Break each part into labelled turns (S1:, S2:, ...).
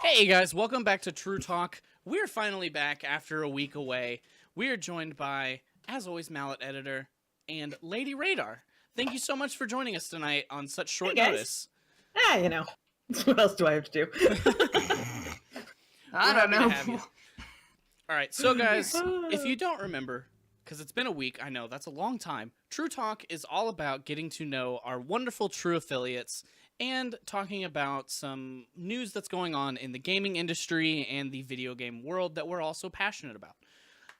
S1: Hey guys, welcome back to True Talk. We're finally back after a week away. We are joined by, as always, Mallet Editor and LadyRadar. Thank you so much for joining us tonight on such short notice.
S2: What else do I have to do?
S3: I don't know.
S1: All right, so guys, if you don't remember, because it's been a week, I know, that's a long time, True Talk is all about getting to know our wonderful True affiliates and talking about some news that's going on in the gaming industry and the video game world that we're also passionate about.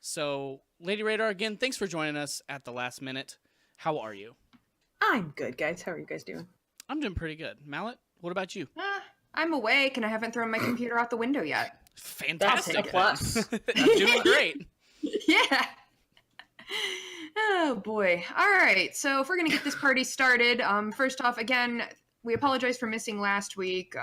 S1: So, LadyRadar, again, thanks for joining us at the last minute. How are you?
S2: I'm good, guys. How are you guys doing?
S1: I'm doing pretty good. Mallet, what about you?
S3: I'm awake and I haven't thrown my computer out the window yet.
S1: Fantastic.
S2: That's a plus.
S1: I'm doing great.
S3: Yeah. Oh boy. All right. So if we're gonna get this party started, first off, again, we apologize for missing last week.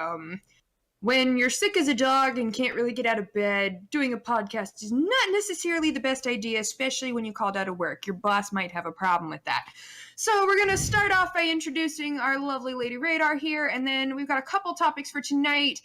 S3: When you're sick as a dog and can't really get out of bed, doing a podcast is not necessarily the best idea, especially when you called out of work. Your boss might have a problem with that. So we're going to start off by introducing our lovely LadyRadar here, and then we've got a couple topics for tonight.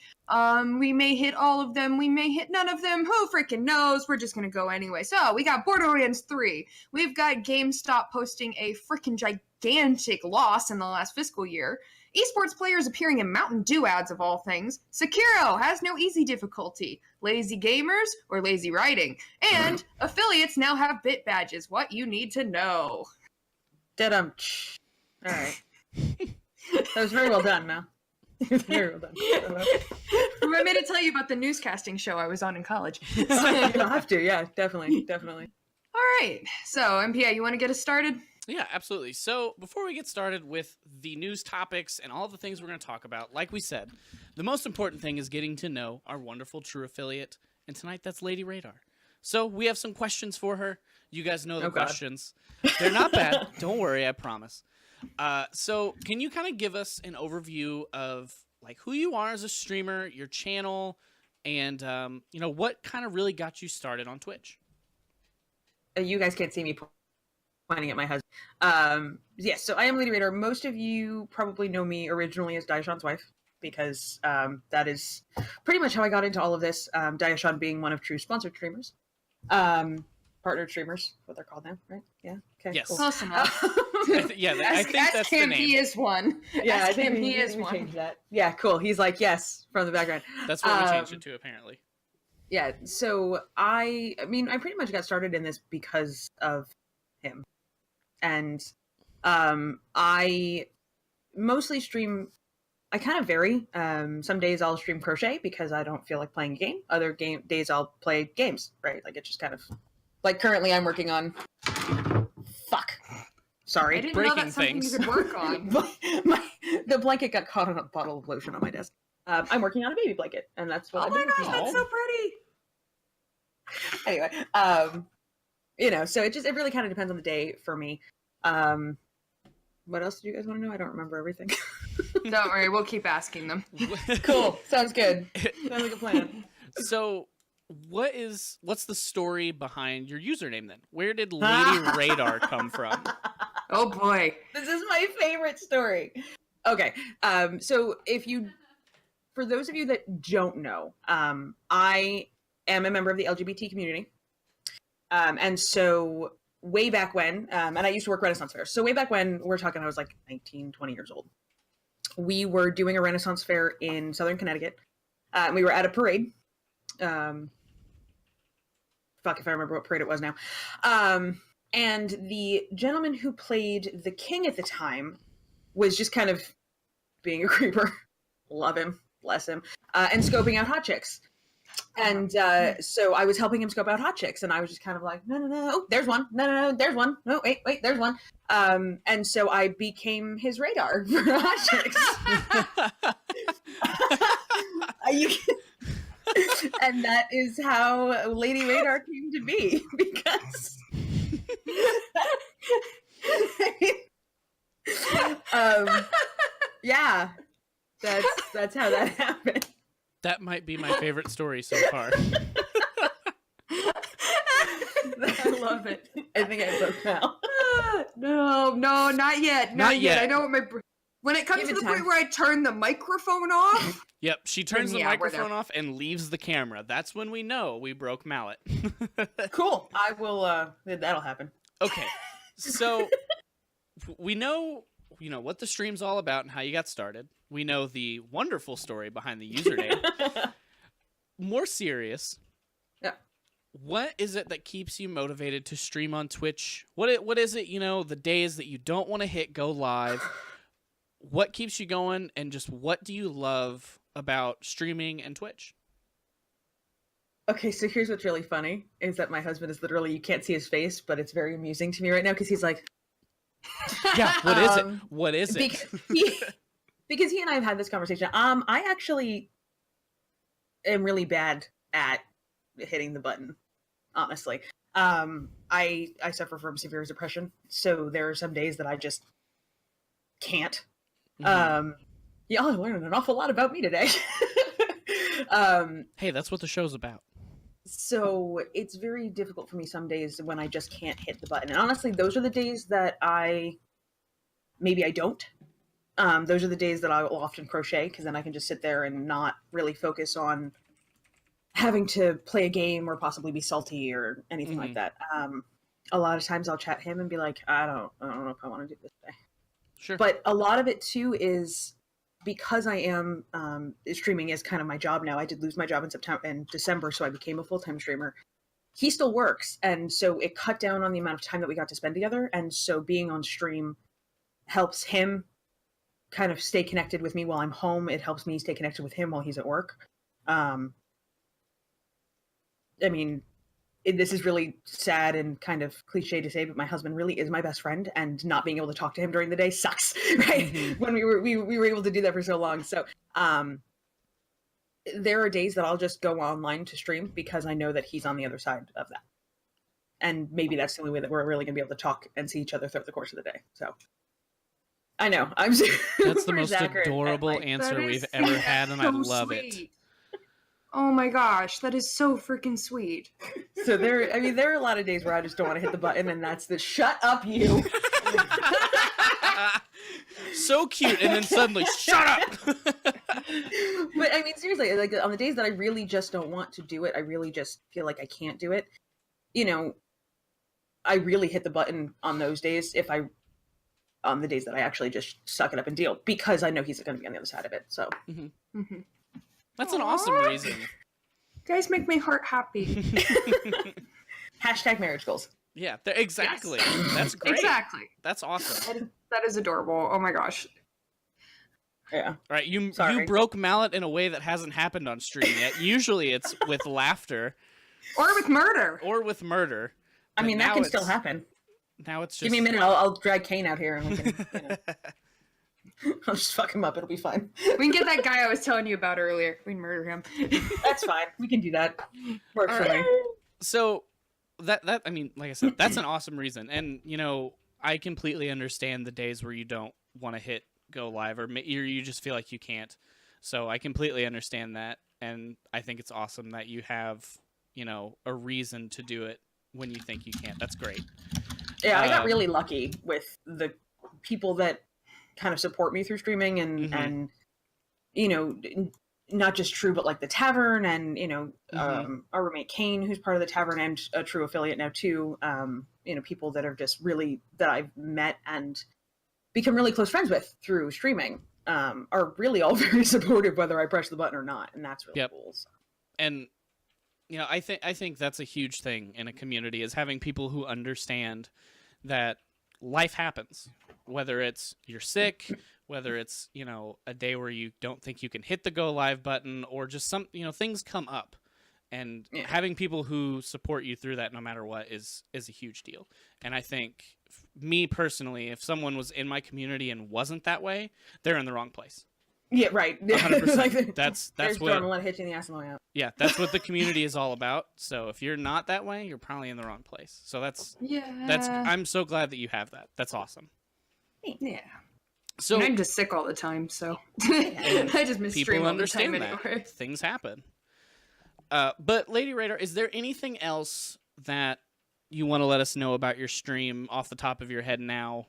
S3: We may hit all of them, we may hit none of them, who freaking knows? We're just going to go anyway. So we got Borderlands 3. We've got GameStop posting a freaking gigantic loss in the last fiscal year. Esports players appearing in Mountain Dew ads of all things. Sekiro has no easy difficulty. Lazy gamers or lazy writing. And affiliates now have bit badges. What you need to know.
S2: All right. That was very well done, Mal. Very well done.
S3: Remind me to tell you about the newscasting show I was on in college.
S2: You'll have to, yeah, definitely.
S3: All right. So, MPA, you want to get us started?
S1: Yeah, absolutely. So before we get started with the news topics and all the things we're going to talk about, like we said, the most important thing is getting to know our wonderful True affiliate. And tonight, that's LadyRadar. So we have some questions for her. You guys know the questions. They're not bad. Don't worry, I promise. So can you kind of give us an overview of like who you are as a streamer, your channel, and what kind of really got you started on Twitch?
S2: You guys can't see me pointing at my husband. Yes, so I am LadyRadar. Most of you probably know me originally as Diashon's wife, because that is pretty much how I got into all of this. Diashon being one of True's sponsored streamers. Partnered streamers, what they're called now, right? Yeah. Okay.
S1: Yes.
S2: Cool.
S3: Close enough.
S1: I think that's the name.
S3: He is one.
S2: Yeah, I think
S3: he is
S2: we
S3: one.
S2: changed that. Yeah, cool. He's like, yes, from the background.
S1: That's what we changed it to, apparently.
S2: Yeah, so I pretty much got started in this because of him. And I mostly stream, I kind of vary. Some days I'll stream crochet because I don't feel like playing a game. Other days I'll play games, right? Like it just kind of, like currently I'm working on, sorry.
S3: I didn't
S1: breaking
S3: know that's something
S1: things.
S3: you could work on.
S2: The blanket got caught on a bottle of lotion on my desk. I'm working on a baby blanket, and that's what
S3: Oh
S2: I've
S3: my
S2: been
S3: gosh,
S2: working on.
S3: that's so pretty.
S2: Anyway, so it really kind of depends on the day for me. What else do you guys want to know? I don't remember everything.
S3: Don't worry, we'll keep asking them.
S2: Cool. Sounds good. Sounds like a plan.
S1: So what's the story behind your username then? Where did LadyRadar come from?
S3: Oh boy.
S2: This is my favorite story. Okay. So for those of you that don't know, I am a member of the LGBT community. And so way back when, and I used to work Renaissance Fair. So way back when, we're talking, I was like 19, 20 years old. We were doing a Renaissance Fair in Southern Connecticut. And we were at a parade. Fuck if I remember what parade it was now. And the gentleman who played the king at the time was just kind of being a creeper. Love him. Bless him. And scoping out hot chicks. And so I was helping him scope out hot chicks, and I was just kind of like, no, oh, there's one. No, there's one. No, wait, there's one. And so I became his radar for hot chicks. And that is how LadyRadar came to be, because yeah, that's how that happened.
S1: That might be my favorite story so far.
S2: I love it. I think I broke now.
S3: No, not yet. Not yet. I know what my When it comes
S2: Give
S3: to
S2: it
S3: the
S2: time.
S3: point where I turn the microphone off,
S1: Yep, she turns the
S3: Yeah, we're
S1: microphone
S3: there.
S1: off and leaves the camera. That's when we know we broke Mallet.
S2: Cool. I will. That'll happen.
S1: Okay, so we know, what the stream's all about and how you got started. We know the wonderful story behind the username. More serious.
S2: Yeah.
S1: What is it that keeps you motivated to stream on Twitch? What is it, the days that you don't want to hit go live? What keeps you going, and just what do you love about streaming and Twitch?
S2: Okay, so here's what's really funny is that my husband is literally, you can't see his face, but it's very amusing to me right now because he's like,
S1: Yeah, what is it?
S2: Um,
S1: What is it?
S2: because he and I have had this conversation. I actually am really bad at hitting the button, honestly. I suffer from severe depression, so there are some days that I just can't.
S1: Mhm.
S2: Y'all are learning an awful lot about me today.
S1: Hey, that's what the show's about.
S2: So it's very difficult for me some days when I just can't hit the button. And honestly, those are the days that maybe I don't. Those are the days that I will often crochet because then I can just sit there and not really focus on having to play a game or possibly be salty or anything like that. A lot of times I'll chat him and be like, I don't know if I want to do this today.
S1: Sure.
S2: But a lot of it too is because I am streaming is kind of my job now. I did lose my job in December, so I became a full-time streamer. He still works, and so it cut down on the amount of time that we got to spend together. And so being on stream helps him kind of stay connected with me while I'm home. It helps me stay connected with him while he's at work. I mean, this is really sad and kind of cliche to say, but my husband really is my best friend, and not being able to talk to him during the day sucks, right? When we were able to do that for so long. So there are days that I'll just go online to stream because I know that he's on the other side of that. And maybe that's the only way that we're really going to be able to talk and see each other throughout the course of the day. So I know I'm
S1: That's the most adorable answer
S3: That
S1: we've
S3: is
S1: ever had, and I
S3: so
S1: love it.
S3: sweet. Oh my gosh, that is so freaking sweet.
S2: So there are a lot of days where I just don't want to hit the button, and that's the shut up you.
S1: So cute, and then suddenly, shut up!
S2: But I mean, seriously, like on the days that I really just don't want to do it, I really just feel like I can't do it. I really hit the button on those days on the days that I actually just suck it up and deal because I know he's going to be on the other side of it. So
S1: That's an awesome reason.
S3: Guys make my heart happy.
S2: hashtag marriage goals.
S1: Yeah, exactly. That's great.
S3: Exactly.
S1: That's awesome.
S3: That is adorable. Oh my gosh.
S2: Yeah.
S1: All right, you
S2: Sorry.
S1: broke Mallet in a way that hasn't happened on stream yet. Usually it's with laughter
S3: Or with murder.
S1: or with murder.
S2: I
S1: but
S2: mean, that
S1: now
S2: can
S1: it's-
S2: still happen.
S1: Now it's just...
S2: Give me a minute. I'll drag Kane out here and we can, I'll just fuck him up. It'll be fine.
S3: We can get that guy I was telling you about earlier. We can murder him.
S2: That's fine. We can do that. Works for me.
S1: So that I mean, like I said, that's an awesome reason. And, I completely understand the days where you don't want to hit go live or you just feel like you can't. So I completely understand that. And I think it's awesome that you have, a reason to do it when you think you can't. That's great.
S2: Yeah, I got really lucky with the people that kind of support me through streaming and not just True, but like the Tavern and, our roommate Kane, who's part of the Tavern and a True affiliate now too. People that are just really, that I've met and become really close friends with through streaming, are really all very supportive whether I press the button or not. And that's really cool. So.
S1: And, I think that's a huge thing in a community is having people who understand that life happens, whether it's you're sick, whether it's, a day where you don't think you can hit the go live button or just some, things come up, and having people who support you through that no matter what is a huge deal. And I think me personally, if someone was in my community and wasn't that way, they're in the wrong place.
S2: Yeah, right.
S1: 100%. That's what
S2: Jordan, let it hit you in the ass on the way out.
S1: Yeah, that's what the community is all about. So if you're not that way, you're probably in the wrong place. So that's I'm so glad that you have that. That's awesome.
S3: Yeah.
S1: So
S3: and I'm just sick all the time, so I just miss stream
S1: people
S3: all the time
S1: understand that
S3: anyway.
S1: things happen. But LadyRadar, is there anything else that you want to let us know about your stream off the top of your head now?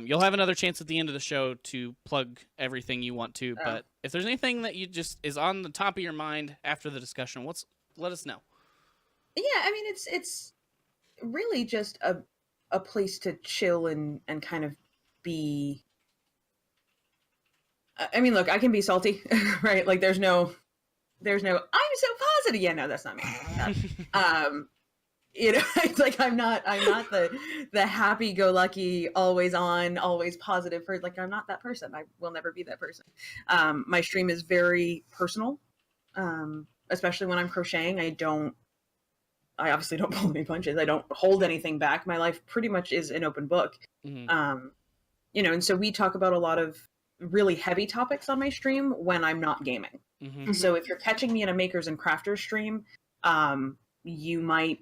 S1: You'll have another chance at the end of the show to plug everything you want to, but if there's anything that you just is on the top of your mind after the discussion, let us know.
S2: Yeah, I mean, it's really just a place to chill and kind of be. I mean, look, I can be salty, right? Like, there's no, I'm so positive. Yeah, no, that's not me. You know, it's like I'm not the happy-go-lucky, always on, always positive person. Like, I'm not that person. I will never be that person. My stream is very personal, especially when I'm crocheting. I obviously don't pull any punches. I don't hold anything back. My life pretty much is an open book.
S1: Mm-hmm.
S2: You know, and so we talk about a lot of really heavy topics on my stream when I'm not gaming.
S1: Mm-hmm.
S2: So if you're catching me in a makers and crafters stream, you might,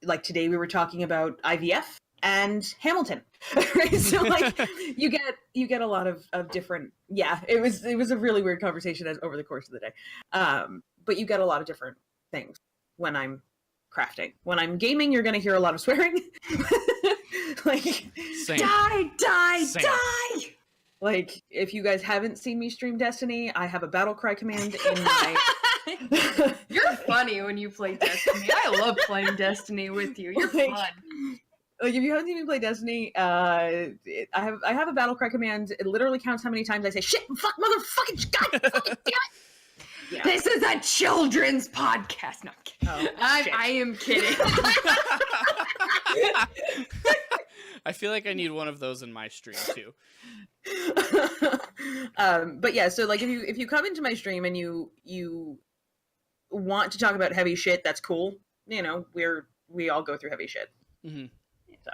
S2: like today we were talking about IVF and Hamilton, right? So like you get a lot of different, it was a really weird conversation over the course of the day. But you get a lot of different things when I'm crafting. When I'm gaming, you're going to hear a lot of swearing. Like,
S1: Same.
S3: Die!
S1: Same.
S3: Die!
S2: Like, if you guys haven't seen me stream Destiny, I have a battle cry command in my...
S3: You're funny when you play Destiny. I love playing Destiny with you. You're
S2: Like,
S3: fun.
S2: Like, if you haven't seen me play Destiny, I have a battle cry command. It literally counts how many times I say, shit, fuck, motherfucking, god, fucking damn it! Yeah.
S3: This is a children's podcast. No, I'm kidding. I am kidding.
S1: I feel like I need one of those in my stream too.
S2: But yeah, so like if you come into my stream and you want to talk about heavy shit, that's cool. You know, we all go through heavy shit.
S1: Mm-hmm.
S2: So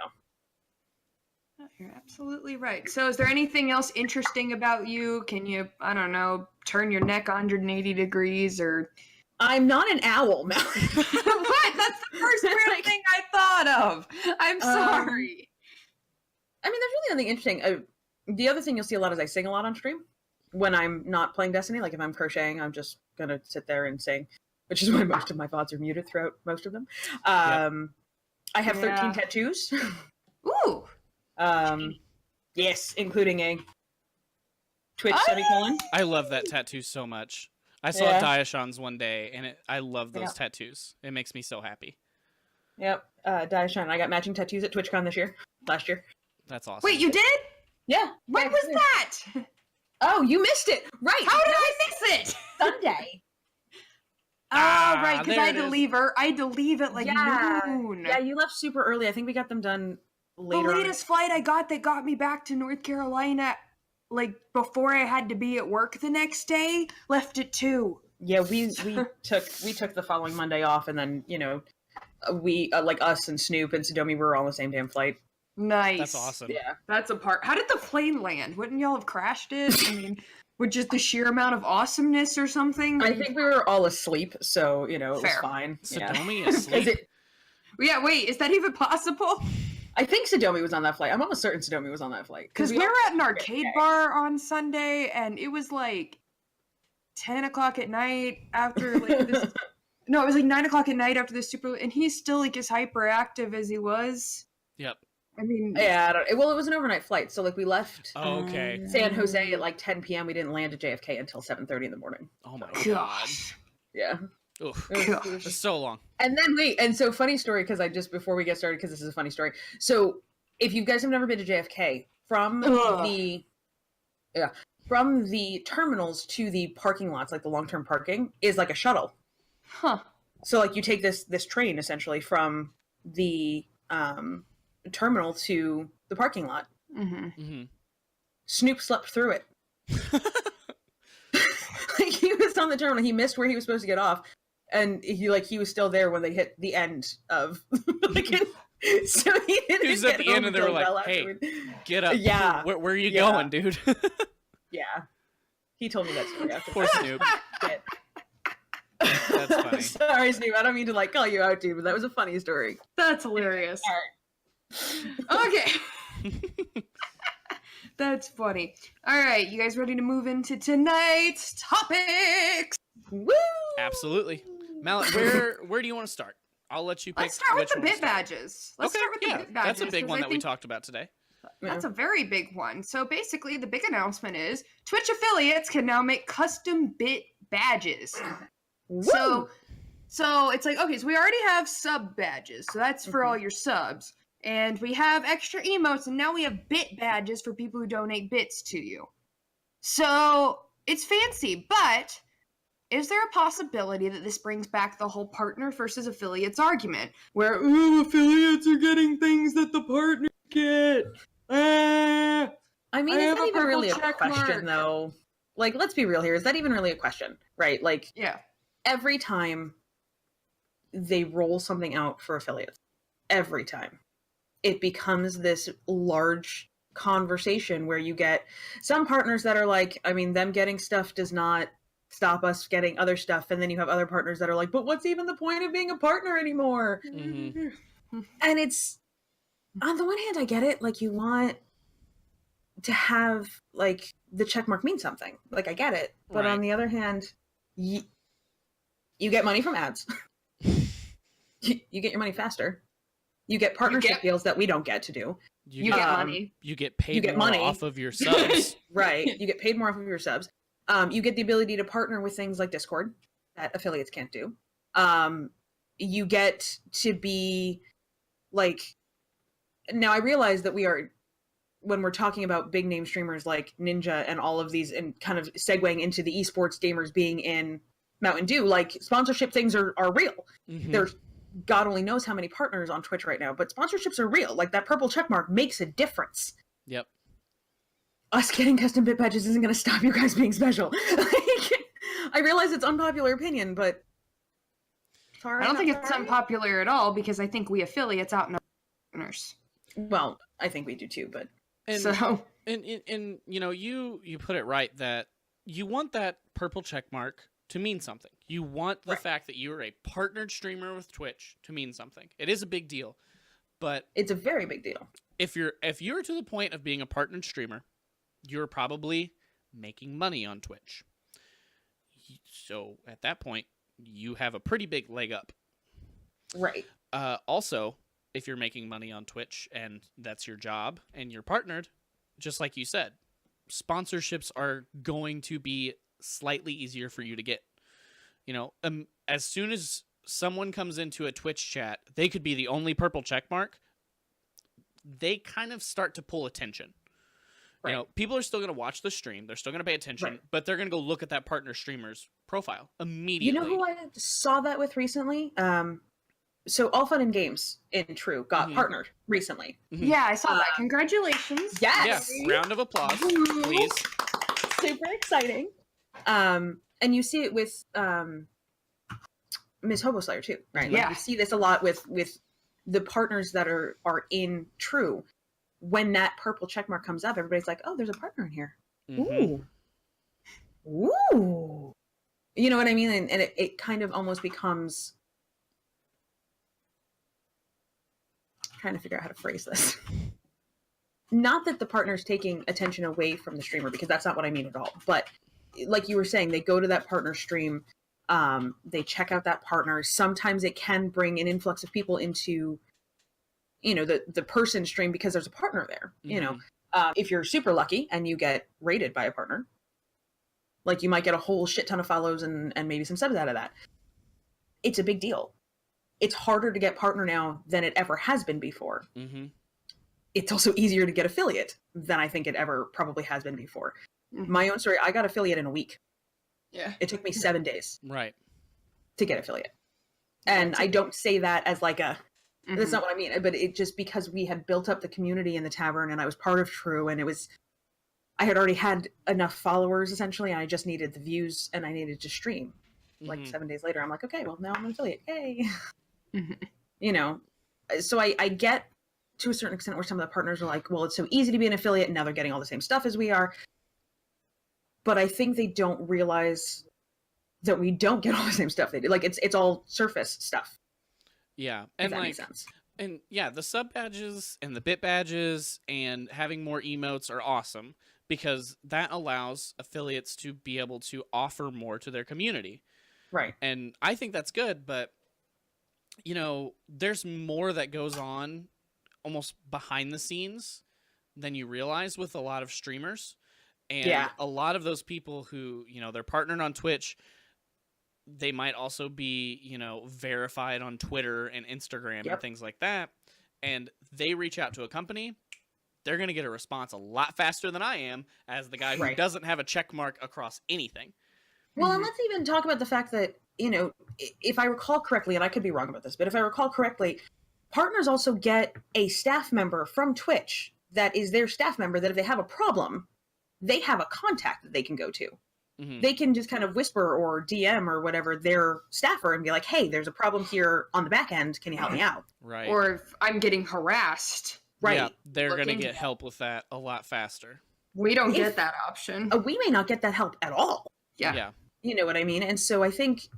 S3: you're absolutely right. So is there anything else interesting about you? Can you, I don't know, turn your neck 180 degrees or...
S2: I'm not an owl, Mel.
S3: What? That's the first weird thing I thought of. I'm sorry.
S2: I mean, there's really nothing interesting. The other thing you'll see a lot is I sing a lot on stream when I'm not playing Destiny. Like if I'm crocheting, I'm just gonna sit there and sing, which is why most of my VODs are muted throughout most of them. I have 13 tattoos.
S3: Ooh.
S2: Yes, including a Twitch semicolon.
S1: I love that tattoo so much. I saw Diashan's one day, and I love those tattoos. It makes me so happy.
S2: Yep, Diashan. I got matching tattoos at TwitchCon last year.
S1: That's awesome.
S3: Wait, you did?
S2: Yeah.
S3: When was that?
S2: Oh, you missed it. Right.
S3: How did I miss it?
S2: Sunday.
S3: Oh, right, because
S1: there
S3: I had
S1: it
S3: to
S1: is.
S3: leave I had to leave at like noon.
S2: Yeah, you left super early. I think we got them done later.
S3: The latest flight I got that got me back to North Carolina, like before I had to be at work the next day, left at 2.
S2: Yeah, we took the following Monday off, and then we like us and Snoop and Sodomi were all on the same damn flight.
S3: Nice.
S1: That's awesome.
S2: Yeah.
S3: That's a part. How did the plane land? Wouldn't y'all have crashed it? I mean, with just the sheer amount of awesomeness or something?
S2: I think we were all asleep, so it was
S3: Fair.
S2: fine.
S1: Sodomi
S2: Yeah.
S1: asleep.
S3: Yeah, wait, is that even possible?
S2: I think Sodomi was on that flight. I'm almost certain Sodomi was on that flight.
S3: Because we
S2: all-
S3: were at an arcade bar on Sunday, and it was like 10 o'clock at night after like this. No, it was like 9 o'clock at night after this super, and he's still like as hyperactive as he was.
S1: Yep.
S3: I mean,
S2: Yeah, it was an overnight flight, so like we left
S1: Oh, okay.
S2: San Jose at like 10 p.m. We didn't land at JFK until 7:30 in the morning.
S1: Oh my god.
S3: gosh.
S2: Yeah.
S1: Oof.
S3: Gosh.
S1: That's so long.
S2: And then so funny story, because before we get started, because this is a funny story. So if you guys have never been to JFK, from the terminals to the parking lots, like the long-term parking, is like a shuttle.
S3: Huh.
S2: So like you take this train essentially from the terminal to the parking lot.
S3: Mm-hmm.
S1: Mm-hmm.
S2: Snoop slept through it. Like he was on the terminal, he missed where he was supposed to get off, and he was still there when they hit the end of so he didn't
S1: He was at
S2: get
S1: the end
S2: home
S1: and they were
S2: till
S1: like,
S2: well
S1: "Hey,
S2: afterward.
S1: get up.
S2: Yeah.
S1: Where are you
S2: Yeah.
S1: going, dude?"
S2: Yeah, he told me that story after.
S1: Poor Snoop.
S2: Shit.
S1: That's funny.
S2: Sorry, Snoop. I don't mean to call you out, dude, but that was a funny story.
S3: That's hilarious. Okay. That's funny. All right, you guys ready to move into tonight's topics?
S2: Woo!
S1: Absolutely. Mallet, where do you want to start? I'll let you pick.
S3: Let's start with
S1: which
S3: the
S1: one to
S3: bit
S1: start.
S3: badges. Let's
S1: Okay,
S3: start with
S1: yeah,
S3: the bit badges.
S1: that's a big
S3: 'cause
S1: one
S3: I
S1: that we
S3: think
S1: talked about today.
S3: That's a very big one. So basically, the big announcement is Twitch affiliates can now make custom bit badges.
S2: Woo!
S3: So it's like, okay, so we already have sub badges, so that's for all your subs. And we have extra emotes, and now we have bit badges for people who donate bits to you. So it's fancy, but is there a possibility that this brings back the whole partner versus affiliates argument, where affiliates are getting things that the partners get?
S2: I mean,
S3: I
S2: is
S3: have
S2: that
S3: a
S2: even really a
S3: purple check
S2: question,
S3: mark.
S2: though? Like, let's be real here. Is that even really a question, right? Like,
S3: Yeah.
S2: every time they roll something out for affiliates, every time, it becomes this large conversation where you get some partners that are like, I mean, them getting stuff does not stop us getting other stuff. And then you have other partners that are like, but what's even the point of being a partner anymore?
S1: Mhm.
S2: And it's, on the one hand, I get it. Like, you want to have, like, the check mark mean something. Like, I get it. But
S1: Right.
S2: on the other hand, you get money from ads. You get your money faster. You get partnership deals that we don't get to do.
S3: You get money.
S1: You get paid
S2: you get
S1: more
S2: money.
S1: off of your subs.
S2: Right. You get paid more off of your subs. You get the ability to partner with things like Discord that affiliates can't do. You get to be like, now I realize that when we're talking about big name streamers like Ninja and all of these, and kind of segueing into the esports gamers being in Mountain Dew, like, sponsorship things are real.
S1: Mhm.
S2: There's God only knows how many partners on Twitch right now, but sponsorships are real. Like, that purple check mark makes a difference.
S1: Yep.
S2: Us getting custom bit badges isn't going to stop you guys being special. Like, I realize it's unpopular opinion, but sorry,
S3: I don't
S2: not
S3: think it's
S2: sorry.
S3: unpopular at all, because I think we affiliates out partners.
S2: Well, I think we do too, but
S1: And
S3: So
S1: and you know, you put it right that you want that purple check mark to mean something. You want the
S2: Right.
S1: fact that you're a partnered streamer with Twitch to mean something. It is a big deal. But
S2: it's a very big deal.
S1: if you're to the point of being a partnered streamer, you're probably making money on Twitch. So at that point, you have a pretty big leg up.
S2: Right.
S1: Also, if you're making money on Twitch and that's your job and you're partnered, just like you said, sponsorships are going to be slightly easier for you to get. You know, as soon as someone comes into a Twitch chat, they could be the only purple check mark. They kind of start to pull attention.
S2: Right.
S1: You know, people are still going to watch the stream. They're still going to pay attention,
S2: Right.
S1: but they're going to go look at that partner streamer's profile immediately.
S2: You know who I saw that with recently? So All Fun and Games in True got
S1: Mhm.
S2: partnered recently.
S3: yeah, I saw that. Congratulations.
S2: Yes.
S1: Yeah, round of applause,
S2: Woo.
S1: please.
S2: Super exciting. And you see it with Miss Hobo Slayer too, right? Like,
S3: Yeah.
S2: you see this a lot with the partners that are in True. When that purple check mark comes up, everybody's like, "Oh, there's a partner in here."
S1: Mhm.
S2: Ooh. Ooh. You know what I mean? And it kind of almost becomes, I'm trying to figure out how to phrase this. Not that the partner's taking attention away from the streamer, because that's not what I mean at all. But like you were saying, they go to that partner stream, they check out that partner. Sometimes it can bring an influx of people into, you know, the person stream because there's a partner there. You know, if you're super lucky and you get rated by a partner, like, you might get a whole shit ton of follows and maybe some subs out of that. It's a big deal. It's harder to get partner now than it ever has been before.
S1: Mm-hmm.
S2: It's also easier to get affiliate than I think it ever probably has been before.
S3: Mhm.
S2: My own story, I got affiliate in a week.
S3: Yeah.
S2: It took me 7 days
S1: Right.
S2: to get affiliate. And I don't say that as like a, that's
S3: Mhm.
S2: not what I mean, but it just, because we had built up the community in the tavern and I was part of True, and I had already had enough followers essentially, and I just needed the views and I needed to stream. Like,
S1: Mhm.
S2: 7 days later, I'm like, okay, well, now I'm an affiliate. Yay.
S3: Mhm.
S2: You know, so I get to a certain extent where some of the partners are like, well, it's so easy to be an affiliate and now they're getting all the same stuff as we are. But I think they don't realize that we don't get all the same stuff they do. Like, it's all surface stuff.
S1: Yeah,
S2: If
S1: and
S2: that
S1: like,
S2: makes sense.
S1: and yeah, the sub badges and the bit badges and having more emotes are awesome because that allows affiliates to be able to offer more to their community.
S2: Right.
S1: And I think that's good, but you know, there's more that goes on almost behind the scenes than you realize with a lot of streamers. And
S2: Yeah.
S1: a lot of those people who, they're partnered on Twitch, they might also be, verified on Twitter and Instagram and things like that. And they reach out to a company, they're going to get a response a lot faster than I am as the guy who doesn't have a check mark across anything.
S2: Well, and let's even talk about the fact that, if I recall correctly, and I could be wrong about this, but if I recall correctly, partners also get a staff member from Twitch that is their staff member that if they have a problem, they have a contact that they can go to.
S1: Mm-hmm.
S2: They can just kind of whisper or DM or whatever their staffer and be like, hey, there's a problem here on the back end. Can you help me out?
S1: Right.
S3: Or if I'm getting harassed.
S2: Right.
S1: Yeah, they're going to get help with that a lot faster.
S3: We don't get that option.
S2: We may not get that help at all.
S1: Yeah.
S2: You know what I mean? And so I think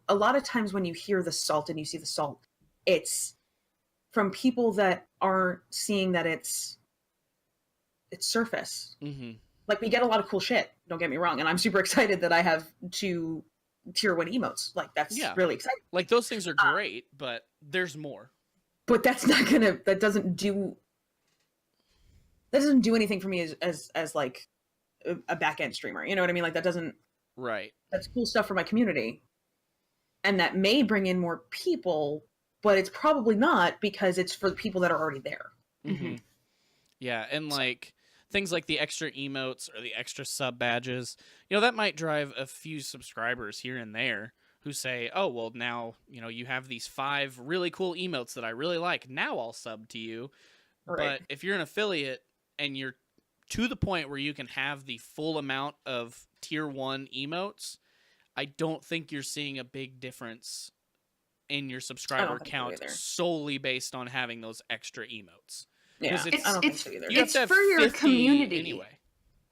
S2: a lot of times when you hear the salt and you see the salt, it's from people that aren't seeing that it's surface.
S1: Mm-hmm.
S2: Like, we get a lot of cool shit, don't get me wrong, and I'm super excited that I have 2 tier 1 emotes. Like, that's really exciting.
S1: Like, those things are great, but there's more.
S2: But that's not gonna, that doesn't do anything for me as like a back-end streamer. You know what I mean? Like, that doesn't, that's cool stuff for my community. And that may bring in more people, but it's probably not, because it's for the people that are already there.
S1: Mm-hmm. Yeah, and like things like the extra emotes or the extra sub badges, that might drive a few subscribers here and there who say, oh, well, now, you have these 5 really cool emotes that I really like. Now I'll sub to you.
S2: Right.
S1: But if you're an affiliate and you're to the point where you can have the full amount of tier 1 emotes, I don't think you're seeing a big difference in your subscriber count solely based on having those extra emotes.
S2: Yeah,
S1: I don't
S2: think so either.
S3: It's for your community.
S1: Anyway.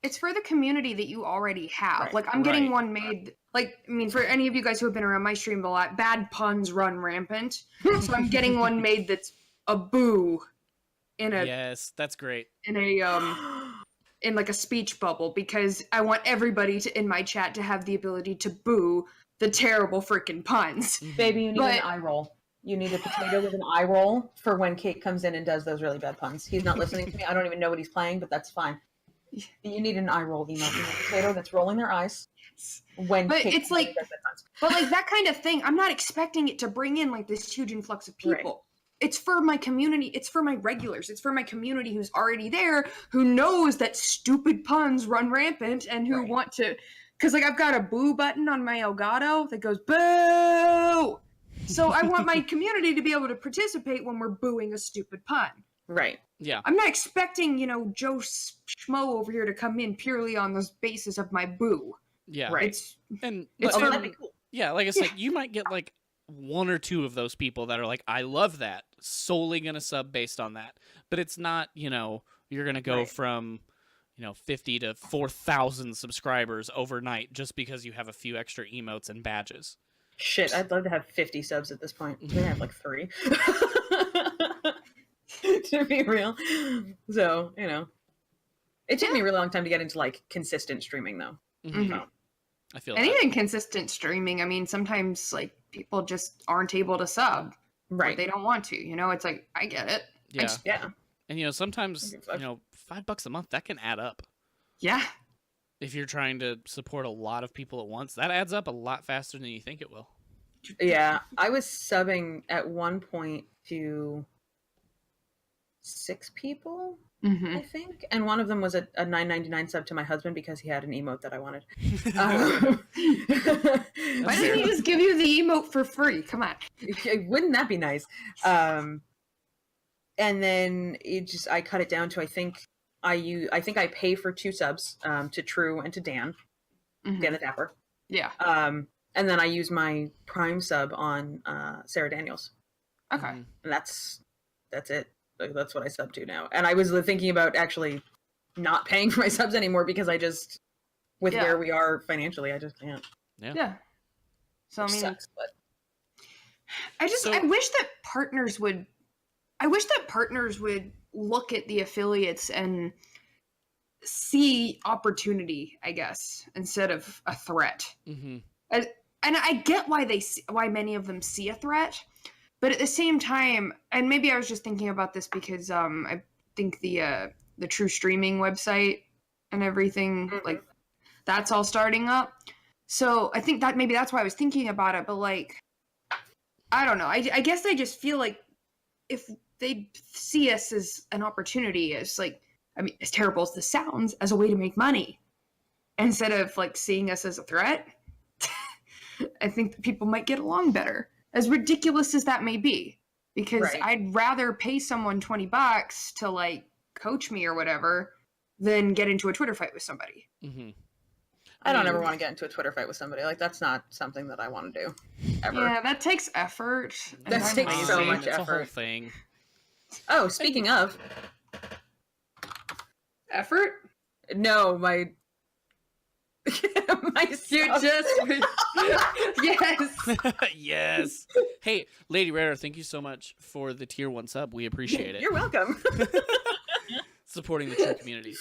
S3: It's for the community that you already have.
S2: Right.
S3: Like, I'm getting one made. Like, I mean, for any of you guys who have been around my stream a lot, bad puns run rampant. So I'm getting one made that's a boo in a
S1: Yes, that's great.
S3: in like a speech bubble, because I want everybody in my chat to have the ability to boo the terrible freaking puns.
S2: Baby, you need an eye roll. You need a potato with an eye roll for when Kate comes in and does those really bad puns. He's not listening to me. I don't even know what he's playing, but that's fine. You need an eye roll email. You need a potato that's rolling their eyes when Kate
S3: it's like,
S2: does bad puns.
S3: but like that kind of thing, I'm not expecting it to bring in like this huge influx of people. Right. It's for my community. It's for my regulars. It's for my community who's already there, who knows that stupid puns run rampant and who want to, because like I've got a boo button on my Elgato that goes boo. So I want my community to be able to participate when we're booing a stupid pun.
S2: Right.
S1: Yeah.
S3: I'm not expecting, Joe Schmo over here to come in purely on the basis of my boo.
S1: Yeah.
S2: Right.
S3: It's
S2: that'd be cool.
S1: Yeah, like I said, you might get like 1 or 2 of those people that are like, I love that, solely gonna sub based on that. But it's not, you're gonna go from 50 to 4,000 subscribers overnight just because you have a few extra emotes and badges.
S2: Shit, I'd love to have 50 subs at this point. I have like 3. To be real. So, it took me a really long time to get into like consistent streaming though.
S1: Mm-hmm.
S2: So.
S1: I feel
S3: anything consistent streaming. I mean, sometimes like people just aren't able to sub.
S2: Right.
S3: They don't want to, it's like, I get it.
S1: Yeah. And sometimes, $5 a month, that can add up.
S3: Yeah.
S1: If you're trying to support a lot of people at once, that adds up a lot faster than you think it will.
S2: Yeah. I was subbing at one point to 6 people, I think. And one of them was a $9.99 sub to my husband because he had an emote that I wanted.
S3: Why didn't he just give you the emote for free? Come on.
S2: Wouldn't that be nice? And then I cut it down to, I think I pay for 2 subs, to True and to Dan, Dan the Dapper.
S3: Yeah.
S2: And then I use my Prime sub on Sarah Daniels.
S3: Okay.
S2: And that's it. Like, that's what I sub to now. And I was thinking about actually not paying for my subs anymore because I just, with where we are financially, I just can't.
S1: Yeah.
S3: So I mean,
S2: sucks, but...
S3: I wish that partners would look at the affiliates and see opportunity, I guess, instead of a threat.
S1: Mm-hmm.
S3: And I get why many of them see a threat, but at the same time, and maybe I was just thinking about this because I think the the true streaming website and everything.
S2: Mhm.
S3: Like, that's all starting up. So I think that maybe that's why I was thinking about it. But like, I don't know. I guess I just feel like if they see us as an opportunity, as like, I mean, as terrible as this sounds, as a way to make money, instead of like seeing us as a threat, I think that people might get along better. As ridiculous as that may be, because
S2: Right.
S3: I'd rather pay someone $20 to like coach me or whatever than get into a Twitter fight with somebody.
S1: Mm-hmm.
S2: I don't ever want to get into a Twitter fight with somebody. Like, that's not something that I want to do ever.
S3: Yeah, that takes effort. and
S2: That
S3: I'm
S2: takes
S3: lazy.
S2: so much
S1: It's a whole
S2: effort.
S1: thing.
S2: Oh, speaking of,
S3: Effort?
S2: no, my my
S3: You
S2: stuff.
S3: just yes.
S1: Yes. Hey, LadyRadar, thank you so much for the tier 1 sub. We appreciate it.
S2: You're welcome.
S1: Supporting the true community.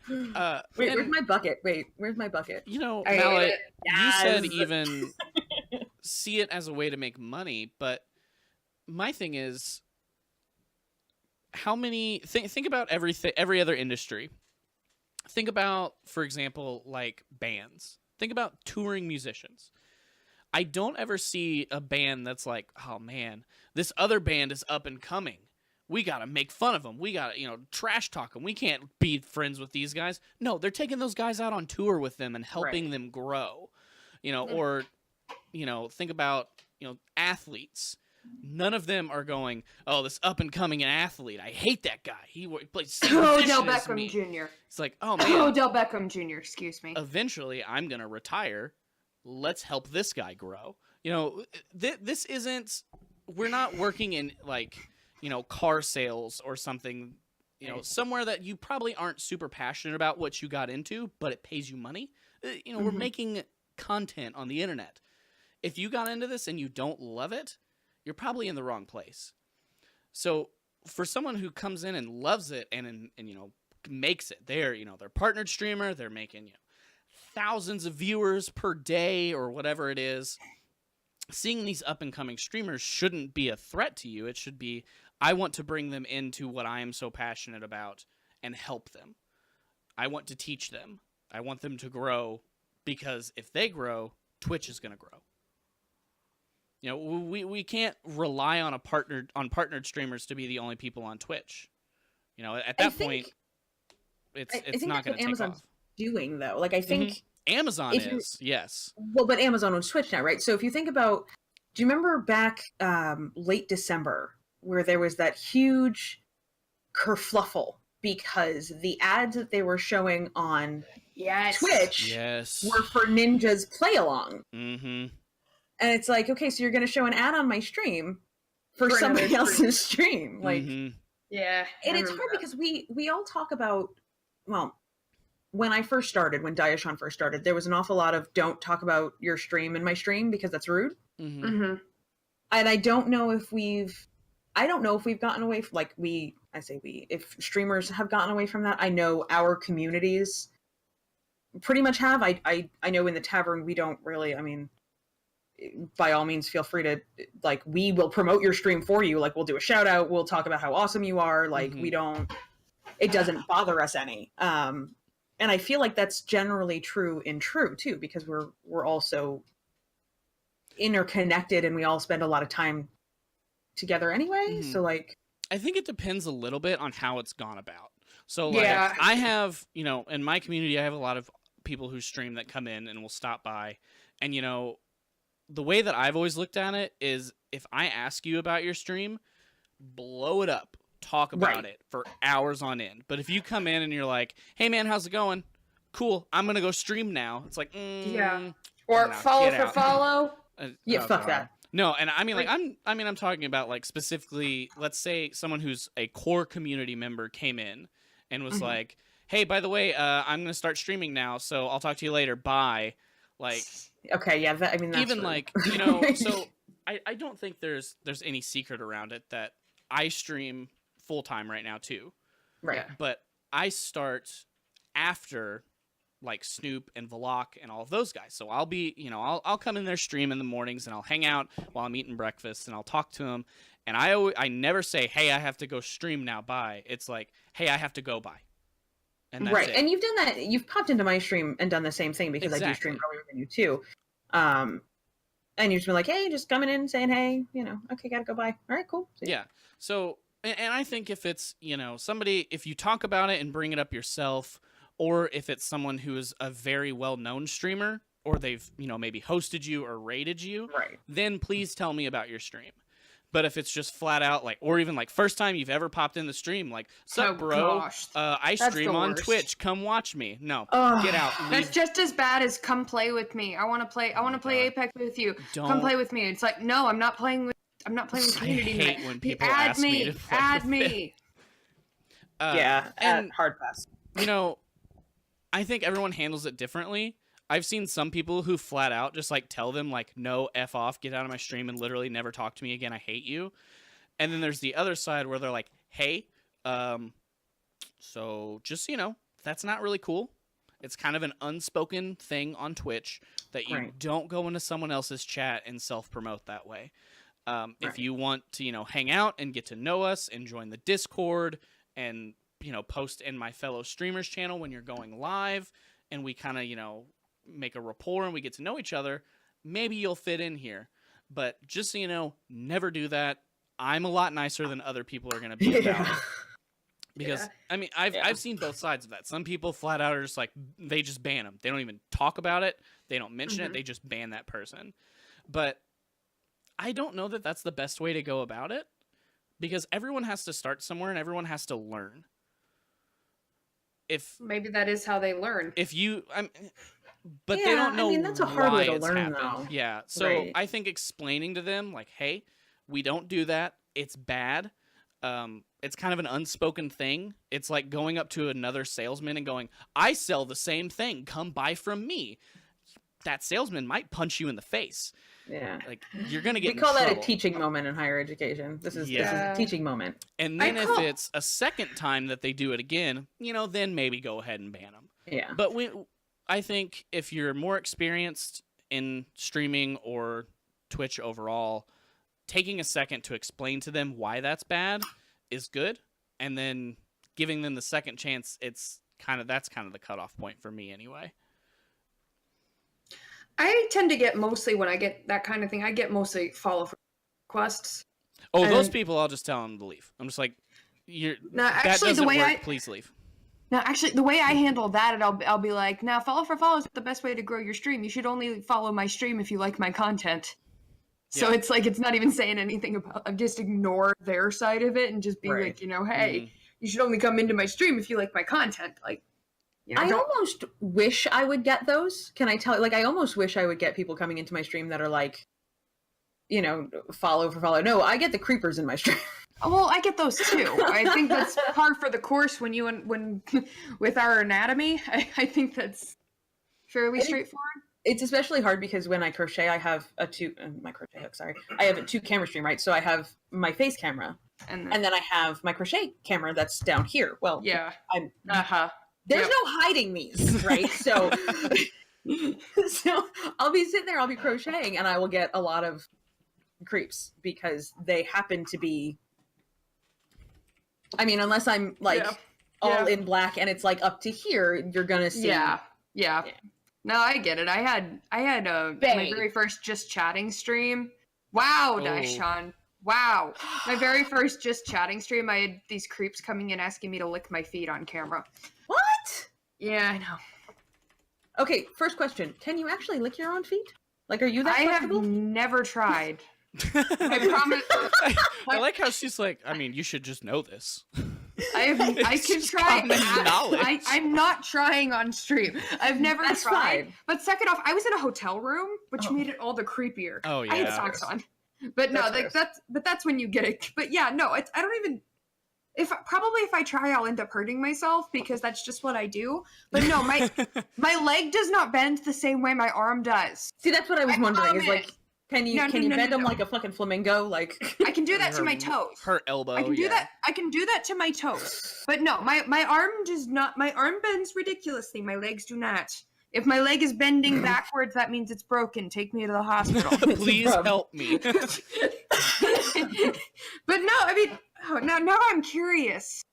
S2: Wait,
S1: and,
S2: where's my bucket? Wait, where's my bucket?
S1: you know,
S3: I hate
S1: Mallet,
S3: it.
S1: you said
S2: Yes.
S1: even see it as a way to make money, but my thing is, how many think about every other industry. Think about, for example, like bands. Think about touring musicians. I don't ever see a band that's like, oh man, this other band is up and coming. We got to make fun of them. We got to, trash talk them. We can't be friends with these guys. No, they're taking those guys out on tour with them and helping
S2: Right.
S1: them grow. Or, think about, athletes. None of them are going, oh, this up and coming athlete. I hate that guy. He plays same
S3: Odell
S1: position as
S3: Beckham
S1: me.
S3: Jr.
S1: It's like, oh man,
S3: Odell Beckham Jr. Excuse me.
S1: eventually I'm going to retire. Let's help this guy grow. This isn't, we're not working in like, car sales or something, somewhere that you probably aren't super passionate about what you got into, but it pays you money. We're
S3: Mhm.
S1: making content on the internet. If you got into this and you don't love it, you're probably in the wrong place. So for someone who comes in and loves it and makes it, they're partnered streamer, they're making thousands of viewers per day or whatever it is. Seeing these up and coming streamers shouldn't be a threat to you. It should be, I want to bring them into what I am so passionate about and help them. I want to teach them. I want them to grow, because if they grow, Twitch is going to grow. We can't rely on partnered streamers to be the only people on Twitch. At that point, it's
S2: think
S1: not
S2: that's
S1: going
S2: what
S1: to take
S2: Amazon's
S1: off.
S2: doing, though. Like, I think
S1: Amazon
S2: if you-
S1: is, yes.
S2: well, but Amazon owns Twitch now, right? So if you think about, do you remember back late December where there was that huge kerfluffle because the ads that they were showing on
S3: Yes.
S2: Twitch
S1: Yes.
S2: were for Ninja's play along?
S1: Mm-hmm.
S2: And it's like, okay, so you're going to show an ad on my stream for
S3: For another
S2: somebody else's stream. Like,
S1: Mm-hmm.
S3: Yeah.
S2: and
S3: I
S2: it's
S3: remember
S2: hard
S3: that.
S2: because we all talk about, well, when I first started, when Diashon first started, there was an awful lot of don't talk about your stream in my stream because that's rude.
S1: Mm-hmm.
S3: Mhm.
S2: And I don't know if we've gotten away from, like, if streamers have gotten away from that. I know our communities pretty much have. I know in the tavern we don't really, I mean, by all means feel free to, like, we will promote your stream for you. Like, we'll do a shout out, we'll talk about how awesome you are. Like,
S1: Mhm.
S2: it doesn't bother us any. And I feel like that's generally true in True too, because we're also interconnected and we all spend a lot of time together anyway.
S1: Mhm.
S2: So, like,
S1: I think it depends a little bit on how it's gone about. So, like,
S3: Yeah.
S1: I have, in my community, I have a lot of people who stream that come in and will stop by. And, the way that I've always looked at it is, if I ask you about your stream, blow it up. Talk about
S2: Right.
S1: it for hours on end. But if you come in and you're like, hey, man, how's it going? Cool. I'm going to go stream now. It's like,
S3: Yeah. Or
S1: No,
S3: follow
S1: get
S3: for
S1: out.
S3: follow.
S2: yeah,
S1: oh,
S2: fuck
S1: God.
S2: that.
S1: No, and I mean, like, I'm talking about, like, specifically, let's say someone who's a core community member came in and was
S2: Mhm.
S1: like, hey, by the way, I'm going to start streaming now, so I'll talk to you later. Bye. Like,
S2: Okay, yeah, that, I mean, that's
S1: even
S2: rude.
S1: like, so I don't think there's any secret around it that I stream full time right now too.
S2: right.
S3: Yeah.
S1: But I start after, like, Snoop and Vlog and all of those guys. So I'll be, I'll come in their stream in the mornings and I'll hang out while I'm eating breakfast and I'll talk to them. And I never say, hey, I have to go stream now, bye. It's like, hey, I have to go, bye. and that's
S2: right.
S1: it.
S2: And you've done that. You've popped into my stream and done the same thing because I do stream
S1: Exactly.
S2: earlier than you too. And you've just been like, hey, just coming in saying, hey, okay, gotta go by. All right, cool. See ya.
S1: Yeah. So, and I think if it's, somebody, if you talk about it and bring it up yourself, or if it's someone who is a very well-known streamer, or they've, maybe hosted you or rated you,
S2: Right.
S1: then please tell me about your stream. But if it's just flat out like, or even like first time you've ever popped in the stream, like, sup, bro?
S3: Gosh.
S1: I
S3: That's
S1: stream
S3: the
S1: on
S3: worst.
S1: Twitch. Come watch me. No,
S2: Ugh.
S1: get out.
S3: That's
S1: Leave.
S3: just as bad as come play with me. I want to play. I want to play
S1: God.
S3: Apex with you.
S1: Don't.
S3: Come play with me. It's like, no, I'm not playing with. I'm not playing with
S1: I
S3: community.
S1: hate
S3: Night.
S1: when people
S3: add
S1: ask me
S3: me.
S1: to play
S3: Add
S1: with
S3: me.
S2: Yeah,
S1: and
S2: hard pass.
S1: I think everyone handles it differently. I've seen some people who flat out just like tell them like, no, F off, get out of my stream and literally never talk to me again. I hate you. And then there's the other side where they're like, hey, so just, that's not really cool. It's kind of an unspoken thing on Twitch that you
S2: Right.
S1: don't go into someone else's chat and self-promote that way. If
S2: Right.
S1: you want to, hang out and get to know us and join the Discord and, post in my fellow streamers channel when you're going live and we kind of, make a rapport and we get to know each other, maybe you'll fit in here. But just so you know, never do that. I'm a lot nicer than other people are going to be about it. Because,
S3: Yeah.
S1: I mean, I've seen both sides of that. Some people flat out are just like, they just ban them. They don't even talk about it. They don't mention it. They just ban that person. But I don't know that that's the best way to go about it because everyone has to start somewhere and everyone has to learn.
S3: Maybe that is how they learn.
S1: But
S2: Yeah,
S1: they don't know
S2: that's a hard
S1: why
S2: way to
S1: it's
S2: learn,
S1: happened.
S2: though.
S1: Yeah, so
S2: Right.
S1: I think explaining to them, like, hey, we don't do that. It's bad. It's kind of an unspoken thing. It's like going up to another salesman and going, I sell the same thing. Come buy from me. That salesman might punch you in the face.
S2: Yeah.
S1: Like, you're going to get
S2: We call that
S1: trouble.
S2: a teaching moment in higher education. This is
S3: Yeah.
S2: a teaching moment.
S1: And then if it's a second time that they do it again, then maybe go ahead and ban them.
S2: Yeah.
S1: But I think if you're more experienced in streaming or Twitch overall, taking a second to explain to them why that's bad is good, and then giving them the second chance, that's kind of the cutoff point for me anyway.
S3: I tend to get mostly when I get that kind of thing. I get mostly follow requests.
S1: Oh, those
S3: And-
S1: people, I'll just tell them to leave. I'm just like,
S3: No,
S1: that
S3: actually,
S1: doesn't
S3: the way
S1: work. Please leave.
S3: Now, actually, the way I handle that, I'll be like, now, follow for follow is the best way to grow your stream. You should only follow my stream if you like my content. So
S1: Yeah.
S3: it's like, it's not even saying anything about, I just ignore their side of it and just be
S2: Right.
S3: like, hey, you should only come into my stream if you like my content. Like,
S2: I
S3: don't-
S2: almost wish I would get those. Can I tell? Like, I almost wish I would get people coming into my stream that are like, follow for follow. No, I get the creepers in my stream.
S3: Well, I get those too. I think that's par for the course when with our anatomy. I think that's fairly straightforward.
S2: It's especially hard because when I crochet, I have my crochet hook. Sorry, I have a 2-camera stream, right? So I have my face camera,
S3: And
S2: and then I have my crochet camera that's down here. Well,
S3: yeah,
S2: I'm
S3: Yep.
S2: there's no hiding these, right? So, so I'll be sitting there, I'll be crocheting, and I will get a lot of creeps because they happen to be. I mean, unless I'm like all in black and it's like up to here, you're gonna see.
S3: Yeah. No, I get it. I had my
S2: Babe.
S3: very first just chatting stream. Wow,
S1: Oh.
S3: Daishan. Wow. My very first just chatting stream, I had these creeps coming in asking me to lick my feet on camera.
S2: What?
S3: Yeah, I know.
S2: Okay, first question: can you actually lick your own feet? Like, are you that
S3: I
S2: flexible?
S3: have never tried. I promise.
S1: I like how she's like, I mean, you should just know this.
S3: I
S1: It's
S3: can
S1: just
S3: try.
S1: common knowledge.
S3: I'm not trying on stream. I've never
S2: That's
S3: tried.
S2: fine.
S3: But second off, I was in a hotel room, which
S2: Oh.
S3: made it all the creepier.
S1: Oh,
S3: I had
S1: yeah.
S3: socks on. But no,
S2: That's
S3: like that's when you get it. But yeah, no, I don't even. If I try, I'll end up hurting myself because that's just what I do. But no, my leg does not bend the same way my arm does.
S2: See, that's what I was
S3: I
S2: wondering. Is
S3: promise.
S2: like, can you
S3: No,
S2: can you
S3: no,
S2: bend
S3: no,
S2: them
S3: no.
S2: like a fucking flamingo? Like,
S3: I can do that to
S1: Her-
S3: my toes.
S1: Her elbow.
S3: I can do
S1: yeah.
S3: that. I can do that to my toes. But no, my arm does not. My arm bends ridiculously. My legs do not. If my leg is bending backwards, that means it's broken. Take me to the hospital.
S1: Please
S2: problem.
S1: help me.
S3: But no, I mean, now I'm curious.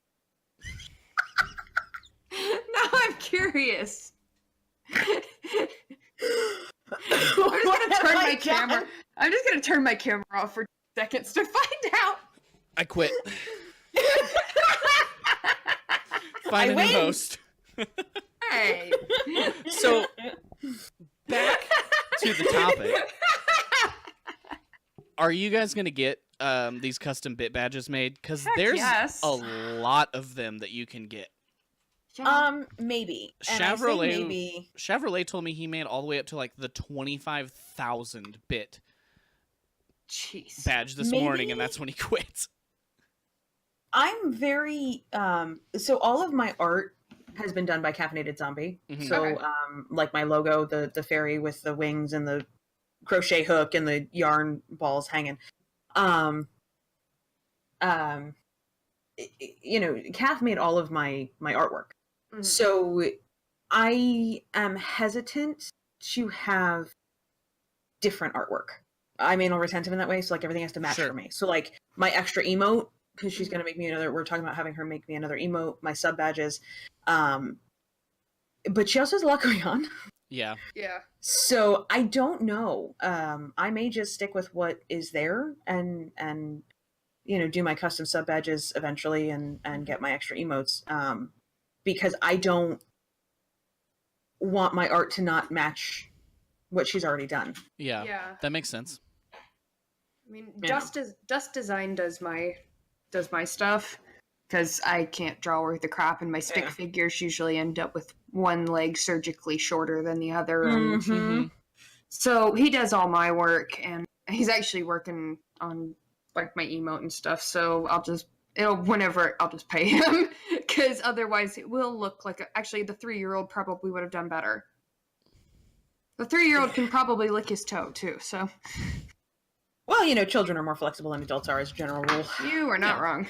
S3: Now I'm curious. I'm just gonna turn my camera. I'm just gonna turn my camera off for 2 seconds to find out.
S1: I quit. Find a new host.
S3: Hey.
S1: So back to the topic. Are you guys gonna get these custom bit badges made? Because there's
S3: yes.
S1: a lot of them that you can get.
S2: Maybe. And I say maybe.
S1: Chevrolet told me he made all the way up to like the 25,000 bit
S3: Jeez.
S1: badge this morning, and that's when he quit.
S2: I'm very so all of my art has been done by Caffeinated Zombie.
S1: Mhm.
S2: So
S3: Okay.
S2: like my logo, the fairy with the wings and the crochet hook and the yarn balls hanging. You know, Caff made all of my artwork.
S3: Mhm.
S2: So I am hesitant to have different artwork. I'm anal retentive in that way, so like everything has to match
S1: Sure.
S2: for me. So like my extra emote, because she's gonna make me another. We're talking about having her make me another emote. My sub badges, but she also has a lot going on.
S1: Yeah.
S3: Yeah.
S2: So I don't know. I may just stick with what is there and you know, do my custom sub badges eventually and get my extra emotes. Because I don't want my art to not match what she's already done.
S1: Yeah.
S3: Yeah.
S1: That makes sense.
S3: I mean,
S2: Yeah.
S3: Dust Design does my stuff because I can't draw worth the crap, and my stick
S2: Yeah.
S3: figures usually end up with one leg surgically shorter than the other. And
S2: Mhm.
S3: so he does all my work, and he's actually working on like my emote and stuff. So I'll just pay him because otherwise it will look like actually the 3-year-old probably would have done better. The 3-year-old can probably lick his toe too. So
S2: Well, you know, children are more flexible than adults are as a general rule.
S3: you are not
S1: Yeah.
S3: wrong,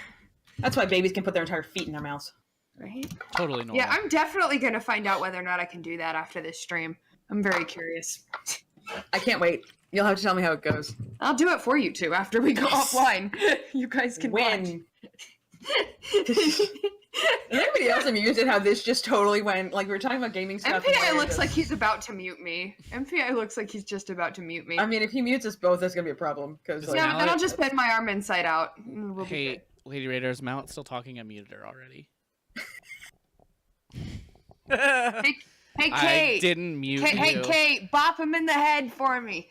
S2: That's why babies can put their entire feet in their mouths.
S3: right?
S1: Totally normal.
S3: Yeah, I'm definitely going to find out whether or not I can do that after this stream. I'm very curious.
S2: I can't wait. You'll have to tell me how it goes.
S3: I'll do it for you two after we go
S2: Yes.
S3: offline. You guys can
S2: When
S3: watch.
S2: Is anybody else amused at how this just totally went? Like we were talking about gaming stuff. and
S3: MPI
S2: where
S3: looks
S2: this-
S3: like he's about to mute me. MPI looks like he's just about to mute me.
S2: I mean, if he mutes us both, that's gonna be a problem. Because
S1: Does
S3: yeah,
S1: now
S3: but then
S1: it-
S3: I'll just bend my arm inside out. and we'll be
S1: Hey,
S3: good.
S1: Lady Radar's mount still talking. I muted her already.
S3: Hey,
S1: I
S3: Kate.
S1: didn't mute
S3: Kate,
S1: you.
S3: hey, Kate, bop him in the head for me.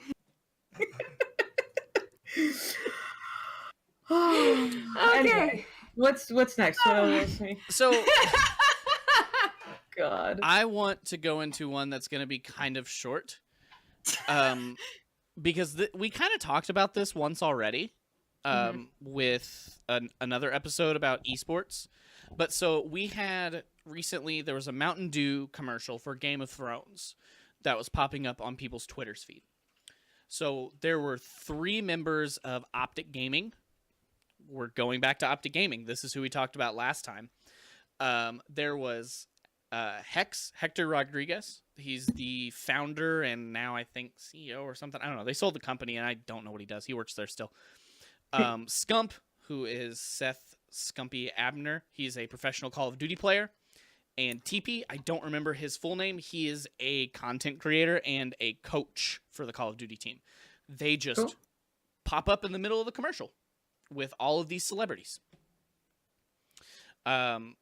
S2: Anyway, what's next? What else?
S1: So
S2: God.
S1: I want to go into one that's going to be kind of short, because we kind of talked about this once already, with another episode about esports. But so we had recently, there was a Mountain Dew commercial for Game of Thrones that was popping up on people's Twitter's feed. So there were 3 members of Optic Gaming. We're going back to Optic Gaming. This is who we talked about last time. There was Hector Rodriguez. He's the founder and now I think CEO or something. I don't know. They sold the company and I don't know what he does. He works there still. Scump, who is Seth Scumpy Abner. He's a professional Call of Duty player. And TP, I don't remember his full name. He is a content creator and a coach for the Call of Duty team. They just
S2: Cool.
S1: pop up in the middle of the commercial with all of these celebrities. One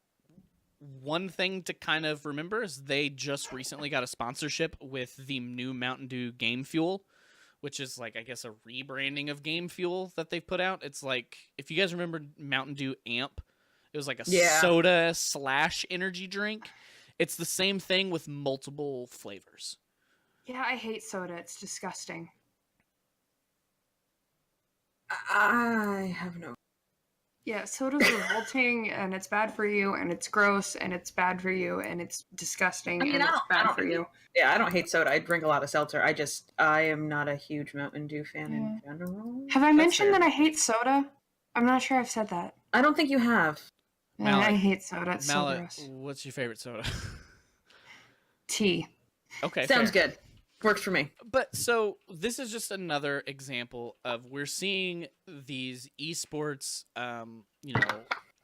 S1: thing to kind of remember is they just recently got a sponsorship with the new Mountain Dew Game Fuel, which is like, I guess, a rebranding of Game Fuel that they've put out. It's like, if you guys remember Mountain Dew Amp, it was like a soda / energy drink. It's the same thing with multiple flavors.
S3: Yeah, I hate soda. It's disgusting.
S2: I have no.
S3: Yeah, soda's revolting, and it's bad for you, and it's gross, and it's bad for you, and it's disgusting,
S2: I mean,
S3: and
S2: I
S3: it's
S2: don't- I
S3: bad
S2: don't
S3: for you.
S2: Yeah, I don't hate soda. I drink a lot of seltzer. I am not a huge Mountain Dew fan in general.
S3: Have I
S2: That's
S3: mentioned
S2: fair.
S3: that I hate soda? I'm not sure I've said that.
S2: I don't think you have.
S1: Mallet.
S3: I hate soda. It's so
S1: Mallet,
S3: gross.
S1: what's your favorite soda?
S3: Tea.
S1: Okay,
S2: Sounds
S1: fair.
S2: good. Works for me.
S1: But so this is just another example of we're seeing these esports,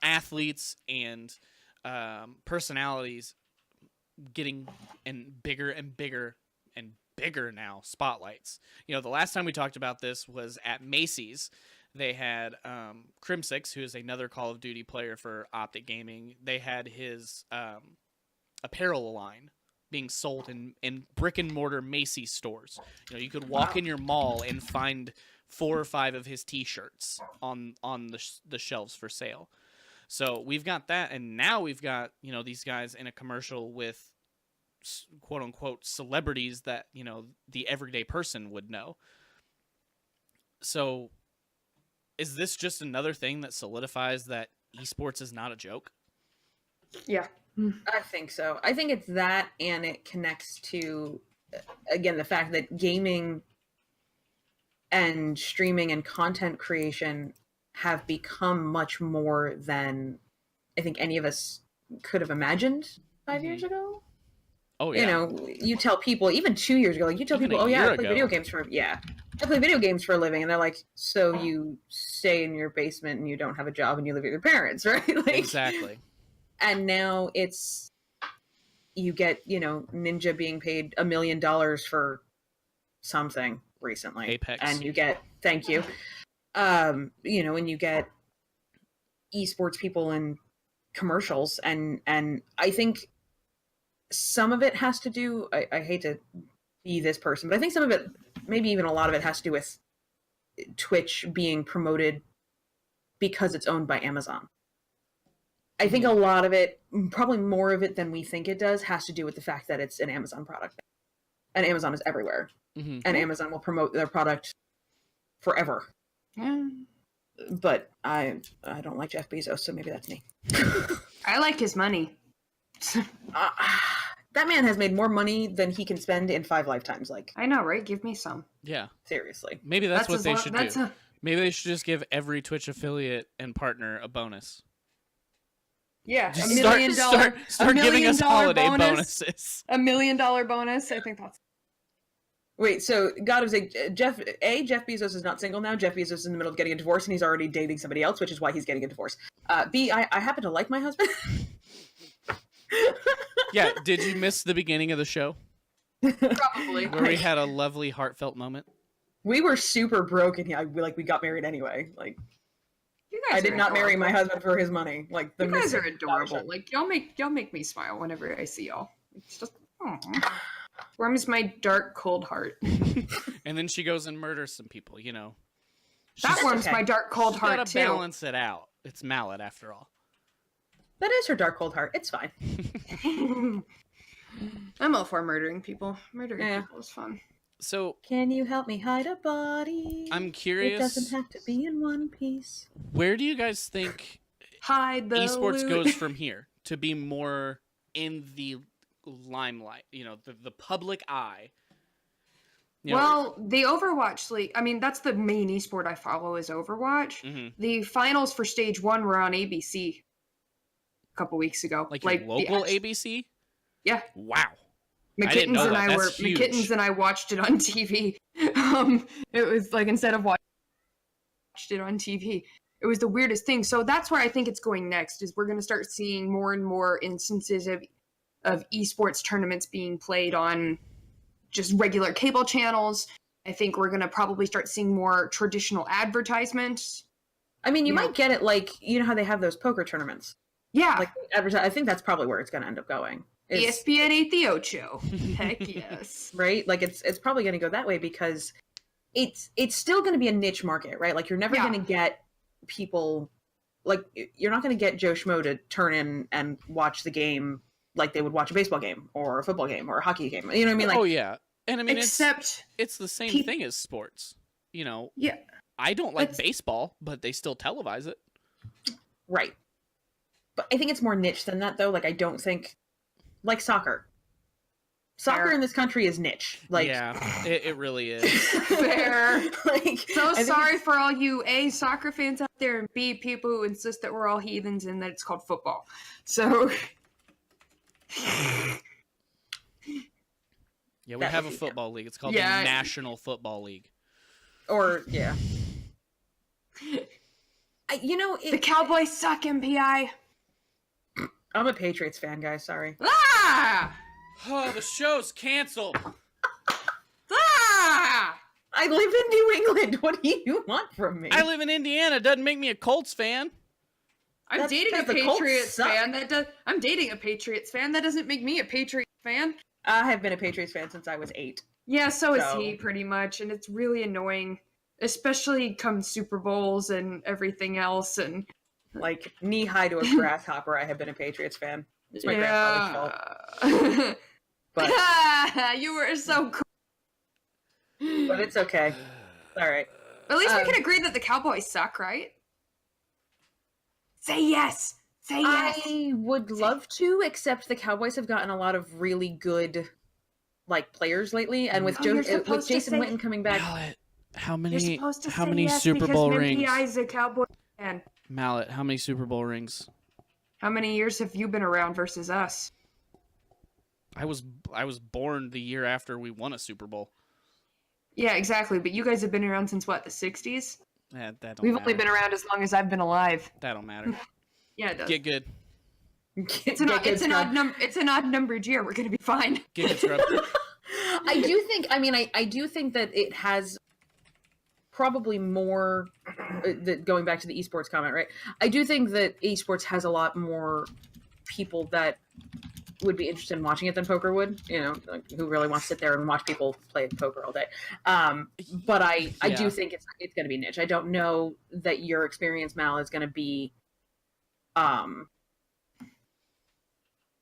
S1: athletes and personalities getting bigger and bigger and bigger now spotlights. You know, the last time we talked about this was at Macy's. They had Crimsix, who is another Call of Duty player for Optic Gaming. They had his apparel line being sold in brick and mortar Macy's stores. You know, you could walk in your mall and find 4 or 5 of his T-shirts on the shelves for sale. So we've got that, and now we've got, you know, these guys in a commercial with quote unquote celebrities that, you know, the everyday person would know. So is this just another thing that solidifies that esports is not a joke?
S3: Yeah.
S2: I think so. I think it's that, and it connects to, again, the fact that gaming and streaming and content creation have become much more than I think any of us could have imagined 5 years ago.
S1: Oh yeah.
S2: You know, you tell people, even 2 years ago, like you tell
S1: Even
S2: people,
S1: a
S2: oh yeah,
S1: year
S2: I play
S1: ago.
S2: video games for, I play video games for a living. And they're like, so you stay in your basement and you don't have a job and you live with your parents, right? Like,
S1: Exactly.
S2: And now it's, you get, you know, Ninja being paid $1 million for something recently.
S1: Apex.
S2: And you get, thank you. You know, and you get esports people in commercials, and I think some of it has to do, I hate to be this person, but I think some of it, maybe even a lot of it, has to do with Twitch being promoted because it's owned by Amazon. I think a lot of it, probably more of it than we think it does, has to do with the fact that it's an Amazon product. And Amazon is everywhere.
S1: Mm-hmm.
S2: And Amazon will promote their product forever.
S3: Yeah.
S2: But I don't like Jeff Bezos, so maybe that's me.
S3: I like his money.
S2: That man has made more money than he can spend in 5 lifetimes. Like,
S3: I know, right? Give me some.
S1: Yeah.
S2: seriously.
S1: Maybe that's what
S3: as
S1: they
S3: lo-
S1: should
S3: that's
S1: do.
S3: a-
S1: Maybe they should just give every Twitch affiliate and partner a bonus.
S3: Yeah,
S1: Just
S3: $1 million.
S1: start giving us holiday bonuses.
S3: $1 million bonus. I think that's.
S2: Wait, so gotta say, Jeff Bezos is not single now. Jeff Bezos is in the middle of getting a divorce, and he's already dating somebody else, which is why he's getting a divorce. B, I happen to like my husband.
S1: Yeah, did you miss the beginning of the show
S3: Probably.
S1: where we had a lovely heartfelt moment?
S2: We were super broke, and we got married anyway. Like,
S3: You guys
S2: I did
S3: are
S2: not marry
S3: adorable.
S2: my husband for his money. Like, the
S3: You guys are
S2: missing
S3: adorable.
S2: scholarship.
S3: Like y'all make me smile whenever I see y'all. It's just warms my dark, cold heart.
S1: And then she goes and murders some people, you know.
S3: That
S1: She's-
S3: warms
S2: okay.
S3: my dark, cold
S1: she's
S3: heart
S1: gotta
S3: too.
S1: balance it out. It's Mallet after all.
S2: That is her dark, cold heart. It's fine.
S3: I'm all for murdering people. Murdering
S2: Yeah.
S3: people is fun.
S1: So
S2: Can you help me hide a body?
S1: I'm
S2: It
S1: curious,
S2: doesn't have to be in one piece.
S1: where do you guys think
S3: Hide the
S1: esports
S3: loot.
S1: goes from here to be more in the limelight, you know, the public eye? You know,
S3: Well, the Overwatch League. I mean, that's the main esport I follow is Overwatch.
S1: mhm.
S3: The finals for Stage 1 were on ABC a couple weeks ago.
S1: Like your
S3: the
S1: local
S3: act-
S1: ABC?
S3: Yeah.
S1: Wow. I didn't
S3: McKittens
S1: know
S3: and
S1: that.
S3: I were
S1: That's huge.
S3: McKittens and I watched it on TV. It was like instead of watched it on TV, it was the weirdest thing. So that's where I think it's going next. Is we're going to start seeing more and more instances of esports tournaments being played on just regular cable channels. I think we're going to probably start seeing more traditional advertisements.
S2: I mean, you
S3: Yeah.
S2: might get it like, you know how they have those poker tournaments?
S3: Yeah.
S2: Like, I think that's probably where it's going to end up going. is-
S3: ESPN 88. Heck yes.
S2: right? Like, it's probably going to go that way because it's still going to be a niche market, right? Like, you're never
S3: Yeah.
S2: going to get people, like, you're not going to get Joe Schmo to turn in and watch the game like they would watch a baseball game or a football game or a hockey game. You know what I mean? Like,
S1: Oh yeah. And I mean
S3: Except,
S1: it's the same
S3: peop-
S1: thing as sports. You know,
S3: yeah.
S1: I don't like
S3: It's-
S1: baseball, but they still televise it.
S2: right. But I think it's more niche than that, though. Like, I don't think, like soccer. Soccer
S3: Fair.
S2: in this country is niche. Like,
S1: Yeah, it really is.
S3: Fair.
S2: like,
S3: So
S2: I think
S3: sorry for all you A, soccer fans out there, and B, people who insist that we're all heathens and that it's called football. So,
S1: Yeah, we
S2: That
S1: have a
S2: would be-
S1: football league. It's called
S3: Yeah.
S1: the National Football League.
S2: or yeah. You know,
S3: the Cowboys suck, MPI.
S2: I'm a Patriots fan, guys. Sorry.
S3: Ah!
S1: Oh, the show's canceled.
S3: Ah!
S2: I live in New England. What do you want from me?
S1: I live in Indiana. Doesn't make me a Colts fan.
S3: I'm
S2: That's
S3: dating a
S2: because the Colts
S3: Patriots
S2: suck.
S3: fan. I'm dating a Patriots fan. That doesn't make me a Patriots fan.
S2: I have been a Patriots fan since I was 8.
S3: Yeah, so is
S2: So-
S3: he, pretty much, and it's really annoying, especially come Super Bowls and everything else. And
S2: Like knee high to a grasshopper. I have been a Patriots fan. It's my grandfather's fault. But
S3: you were so cool.
S2: but it's okay. All right.
S3: At least we can agree that the Cowboys suck, right? Say yes. Say yes.
S2: I would love to, except the Cowboys have gotten a lot of really good players lately, and with
S3: you're
S2: with
S3: supposed to
S2: Jason
S3: say-
S2: Witten coming back.
S1: Mallet, how
S3: You're
S1: many
S3: supposed to
S1: how
S3: say
S1: many
S3: yes
S1: Super
S3: because
S1: Bowl
S3: Minty
S1: rings?
S3: I's a Cowboy fan.
S1: Mallet, how many Super Bowl rings?
S3: How many years have you been around versus us?
S1: I was born the year after we won a Super Bowl.
S3: Yeah, exactly. But you guys have been around since what, the 60s?
S1: That don't
S3: We've
S1: matter.
S3: only been around as long as I've been alive.
S1: That don't matter.
S3: Yeah, it does.
S1: Get good.
S3: It's an odd numbered year. We're gonna be fine.
S1: Get good, scrub.
S2: I do think. I mean, I do think that it has probably more. Going back to the esports comment, right? I do think that esports has a lot more people that would be interested in watching it than poker would. You know, like, who really wants to sit there and watch people play poker all day. But I do think it's going to be niche. I don't know that your experience, Mal, is going to be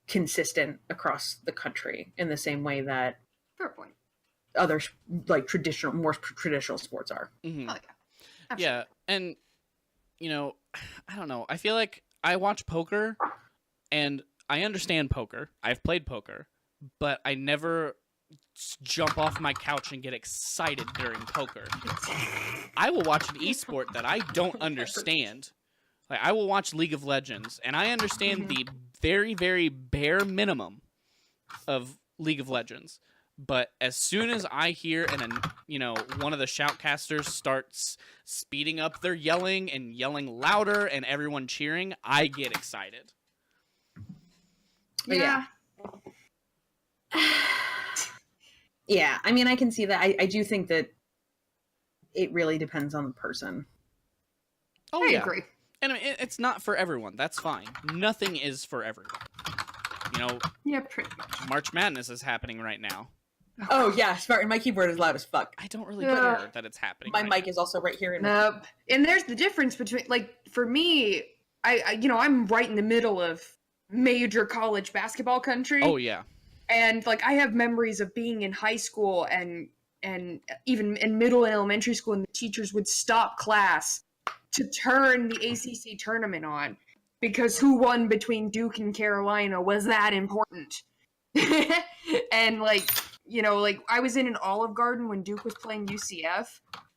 S2: consistent across the country in the same way that
S3: Fair point.
S2: other more traditional sports are.
S1: Mhm.
S3: Oh, yeah. Absolutely.
S1: Yeah, and I don't know. I feel like I watch poker, and I understand poker. I've played poker, but I never jump off my couch and get excited during poker. I will watch an esport that I don't understand. Like, I will watch League of Legends, and I understand the very, very bare minimum of League of Legends. But as soon as I hear one of the shoutcasters starts speeding up their yelling and yelling louder and everyone cheering, I get excited.
S2: But
S3: Yeah.
S2: Yeah, I mean, I can see that. I do think that it really depends on the person.
S1: Oh,
S3: I
S1: yeah.
S3: agree.
S1: And I mean, it's not for everyone. That's fine. Nothing is for everyone.
S3: Yeah, pretty much.
S1: March Madness is happening right now.
S2: Oh yeah, Spartan, my keyboard is loud as fuck.
S1: I don't really
S3: Yeah.
S1: care that it's happening.
S2: My
S1: right
S2: mic is also right here. In
S3: Nope. And there's the difference between, for me, I'm right in the middle of major college basketball country.
S1: Oh, yeah.
S3: And I have memories of being in high school and even in middle and elementary school, and the teachers would stop class to turn the ACC tournament on because who won between Duke and Carolina was that important. And I was in an Olive Garden when Duke was playing UCF.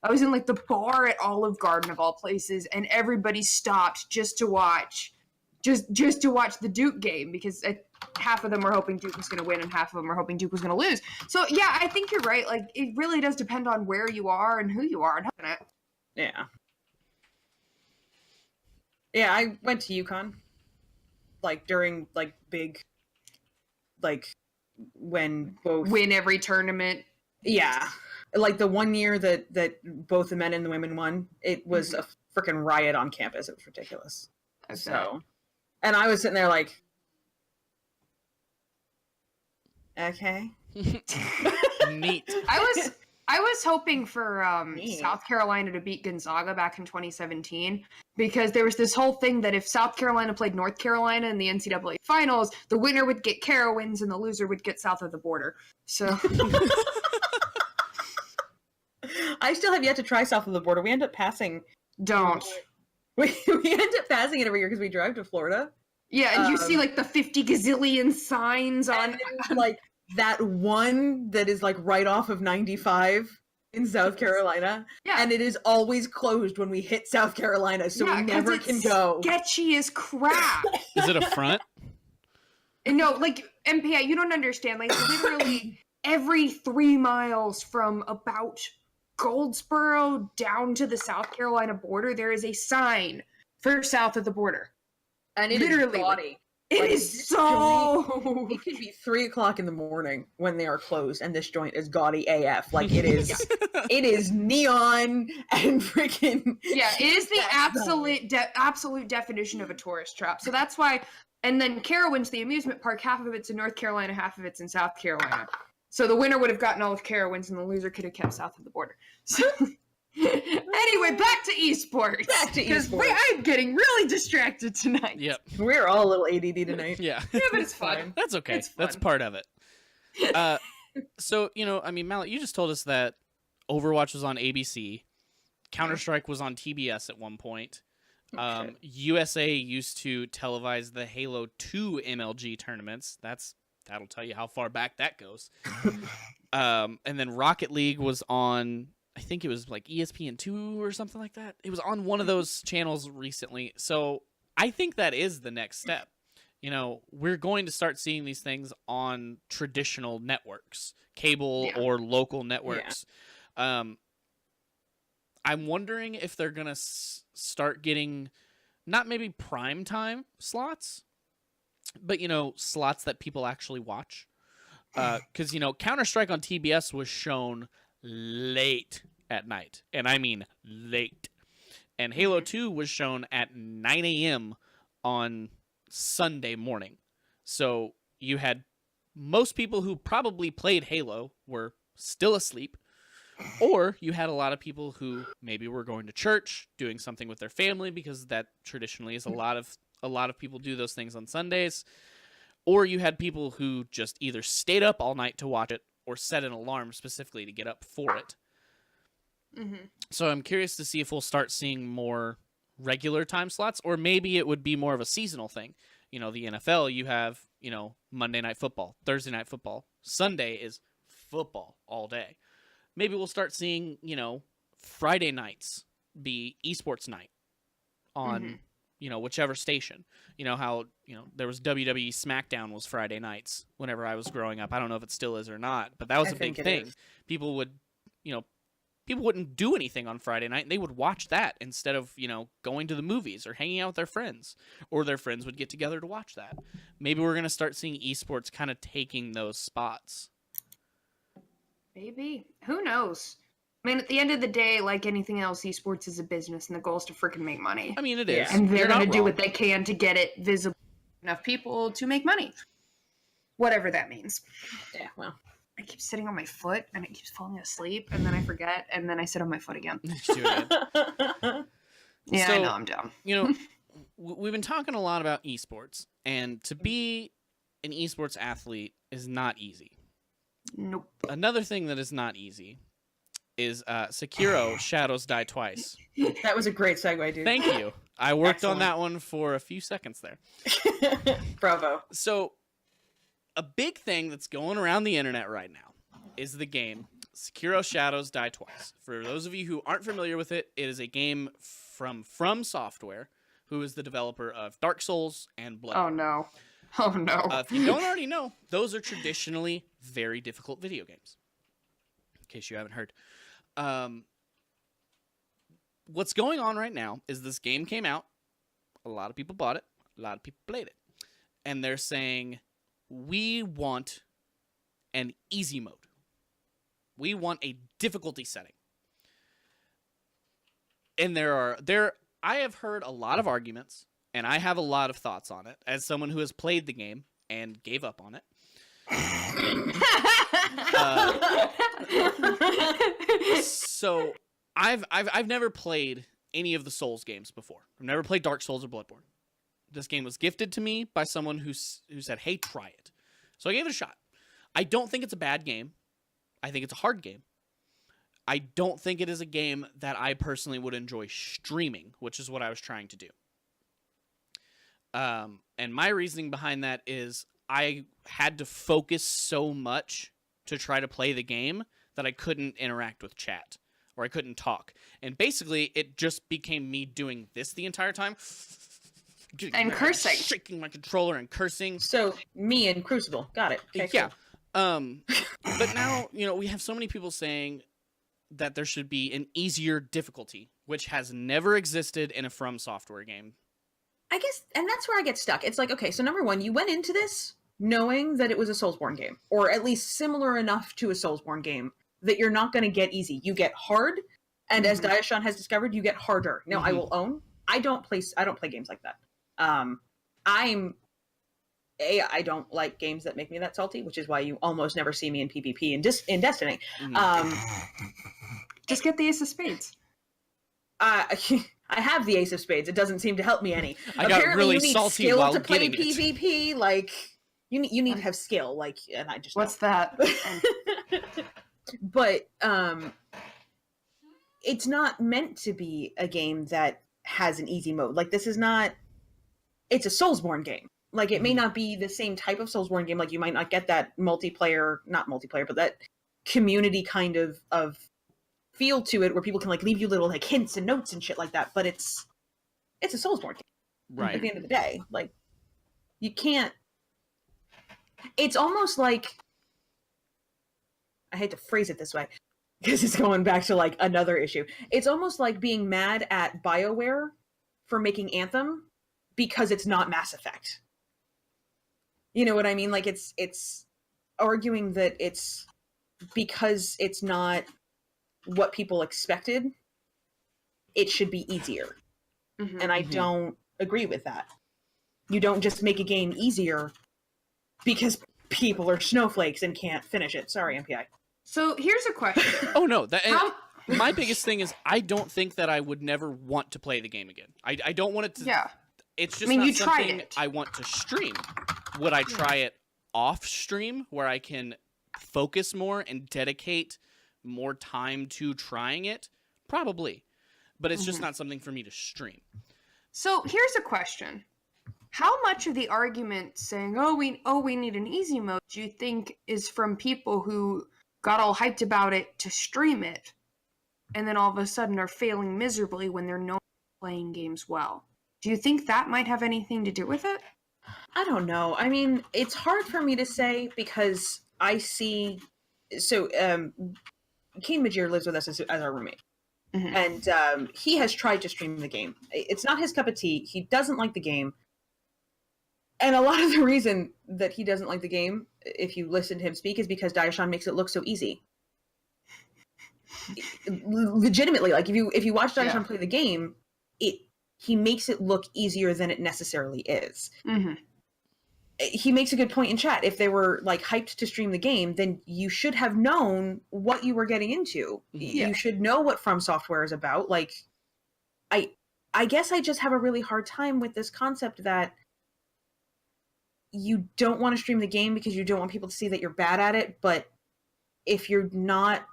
S3: I was in the bar at Olive Garden of all places, and everybody stopped just to watch the Duke game because half of them were hoping Duke was going to win and half of them were hoping Duke was going to lose. So yeah, I think you're right. It really does depend on where you are and who you are, doesn't it?
S2: Yeah. Yeah, I went to UConn. During big, when both
S3: Win every tournament.
S2: Yeah, the one year that both the men and the women won, it was a freaking riot on campus. It was ridiculous.
S3: Okay.
S2: So, and I was sitting there okay.
S1: Neat.
S3: I was hoping for
S2: Neat.
S3: South Carolina to beat Gonzaga back in 2017 because there was this whole thing that if South Carolina played North Carolina in the NCAA finals, the winner would get Carowinds and the loser would get south of the border. So
S2: I still have yet to try south of the border. We end up passing.
S3: don't.
S2: We end up passing it every year because we drive to Florida.
S3: Yeah, and you see the 50 gazillion signs on.
S2: And there's, that one that is right off of 95 in South Carolina.
S3: Yeah.
S2: And it is always closed when we hit South Carolina, so
S3: Yeah,
S2: we
S3: 'cause
S2: never
S3: it's
S2: can go.
S3: Sketchy as crap.
S1: Is it a front?
S3: And no, MPI, you don't understand. Literally every 3 miles from about Goldsboro down to the South Carolina border, there is a sign for south of the border.
S2: And it
S3: literally,
S2: is gaudy.
S3: It is so.
S2: It could be 3:00 in the morning when they are closed, and this joint is gaudy AF. Like it is, it is neon and freaking.
S3: Yeah, it is the absolute definition of a tourist trap. So that's why. And then Carowinds, the amusement park, half of it's in North Carolina, half of it's in South Carolina. So the winner would have gotten all of Carowinds, and the loser could have kept south of the border. So anyway, back to esports.
S2: Back to esports.
S3: I'm getting really distracted tonight.
S1: Yep.
S2: We're all a little ADD tonight.
S1: Yeah.
S3: Yeah, but it's fun.
S1: That's okay.
S3: It's
S1: That's
S3: fun.
S1: part of it. So, I mean, Mallet, you just told us that Overwatch was on ABC. Counter-Strike was on TBS at one point. USA used to televise the Halo 2 MLG tournaments. That'll tell you how far back that goes. And then Rocket League was on, I think it was like ESPN2 or something like that. It was on one of those channels recently. So I think that is the next step. We're going to start seeing these things on traditional networks, cable or local networks. Yeah. I'm wondering if they're going to start getting not maybe prime time slots, but, slots that people actually watch. Because, Counter-Strike on TBS was shown late at night. And I mean late. And Halo 2 was shown at 9 a.m. on Sunday morning. So you had most people who probably played Halo were still asleep. Or you had a lot of people who maybe were going to church, doing something with their family, because that traditionally is a lot of people do those things on Sundays. Or you had people who just either stayed up all night to watch it or set an alarm specifically to get up for it.
S3: Mm-hmm.
S1: So I'm curious to see if we'll start seeing more regular time slots, or maybe it would be more of a seasonal thing. The NFL, you have, Monday Night Football, Thursday Night Football. Sunday is football all day. Maybe we'll start seeing, Friday nights be esports night on, whichever station. How, there was WWE SmackDown was Friday nights whenever I was growing up. I don't know if it still is or not, but that was a big thing. People would, people wouldn't do anything on Friday night, and they would watch that instead of, going to the movies or hanging out with their friends, or their friends would get together to watch that. Maybe we're going to start seeing esports kind of taking those spots.
S3: Maybe. Who knows? I mean, at the end of the day, like anything else, esports is a business, and the goal is to freaking make money.
S1: I mean, it is.
S3: And they're going to do what they can to get it visible to enough people to make money. Whatever that means.
S2: Yeah, well.
S3: I keep sitting on my foot, and it keeps falling asleep, and then I forget, and then I sit on my foot again.
S1: Yeah,
S3: I know, I'm dumb.
S1: We've been talking a lot about esports, and to be an esports athlete is not easy.
S3: Nope.
S1: Another thing that is not easy is Sekiro Shadows Die Twice.
S2: That was a great segue, dude.
S1: Thank you. I worked
S2: Excellent.
S1: on that one for a few seconds there.
S2: Bravo.
S1: So, a big thing that's going around the internet right now is the game Sekiro Shadows Die Twice. For those of you who aren't familiar with it, it is a game from Software, who is the developer of Dark Souls and Bloodborne.
S3: Oh, no. Oh, no.
S1: If you don't already know, those are traditionally very difficult video games. In case you haven't heard. What's going on right now is this game came out. A lot of people bought it. A lot of people played it. And they're saying, we want an easy mode. We want a difficulty setting. And I have heard a lot of arguments, and I have a lot of thoughts on it as someone who has played the game and gave up on it. So I've never played any of the Souls games before. I've never played Dark Souls or Bloodborne. This game was gifted to me by someone who said, "Hey, try it." So I gave it a shot. I don't think it's a bad game. I think it's a hard game. I don't think it is a game that I personally would enjoy streaming, which is what I was trying to do. And my reasoning behind that is I had to focus so much to try to play the game that I couldn't interact with chat, or I couldn't talk. And basically, it just became me doing this the entire time.
S3: And cursing.
S1: Shaking my controller and cursing.
S2: So, me and Crucible. Got it. Okay,
S1: Yeah.
S2: cool.
S1: But now, we have so many people saying that there should be an easier difficulty, which has never existed in a From Software game.
S2: I guess, and that's where I get stuck. It's like, okay, so number one, you went into this knowing that it was a Soulsborne game, or at least similar enough to a Soulsborne game that you're not going to get easy. You get hard, and as Diashon has discovered, you get harder. Now, I will own, I don't play games like that. I don't like games that make me that salty, which is why you almost never see me in PvP in Destiny.
S3: Just get the Ace of Spades.
S2: I have the Ace of Spades. It doesn't seem to help me any.
S1: I got
S2: Apparently,
S1: really
S2: you need
S1: salty
S2: skill
S1: while
S2: to play
S1: getting it.
S2: PvP. Like you need to have skill. Like, and I just
S3: What's that?
S2: But it's not meant to be a game that has an easy mode. Like, this is not. It's a Soulsborne game. Like, it may not be the same type of Soulsborne game. Like, you might not get that not multiplayer, but that community kind of feel to it where people can, like, leave you little, like, hints and notes and shit like that. But it's a Soulsborne game.
S1: Right.
S2: At the end of the day. Like, you can't. It's almost like. I hate to phrase it this way, because it's going back to, like, another issue. It's almost like being mad at BioWare for making Anthem because it's not Mass Effect. You know what I mean? Like, it's arguing that it's because it's not what people expected, it should be easier. And I don't agree with that. You don't just make a game easier because people are snowflakes and can't finish it. Sorry, MPI.
S3: So here's a question.
S1: Oh no, my biggest thing is I don't think that I would never want to play the game again. I don't want it to.
S3: Yeah.
S1: It's just
S3: I mean,
S1: not
S3: you tried
S1: something
S3: it.
S1: I want to stream. Would I try it off stream where I can focus more and dedicate more time to trying it? Probably. But it's just not something for me to stream.
S3: So here's a question. How much of the argument saying, oh, we need an easy mode, do you think is from people who got all hyped about it to stream it, and then all of a sudden are failing miserably when they're not playing games well? Do you think that might have anything to do with it?
S2: I don't know. I mean, it's hard for me to say because I see. So, Keen Majir lives with us as our roommate. And he has tried to stream the game. It's not his cup of tea. He doesn't like the game. And a lot of the reason that he doesn't like the game, if you listen to him speak, is because Diashon makes it look so easy. Legitimately, like, if you watch Diashon play the game, he makes it look easier than it necessarily is. He makes a good point in chat. If they were, like, hyped to stream the game, then you should have known what you were getting into. You should know what From Software is about. Like, I guess I just have a really hard time with this concept that you don't want to stream the game because you don't want people to see that you're bad at it, but if you're not,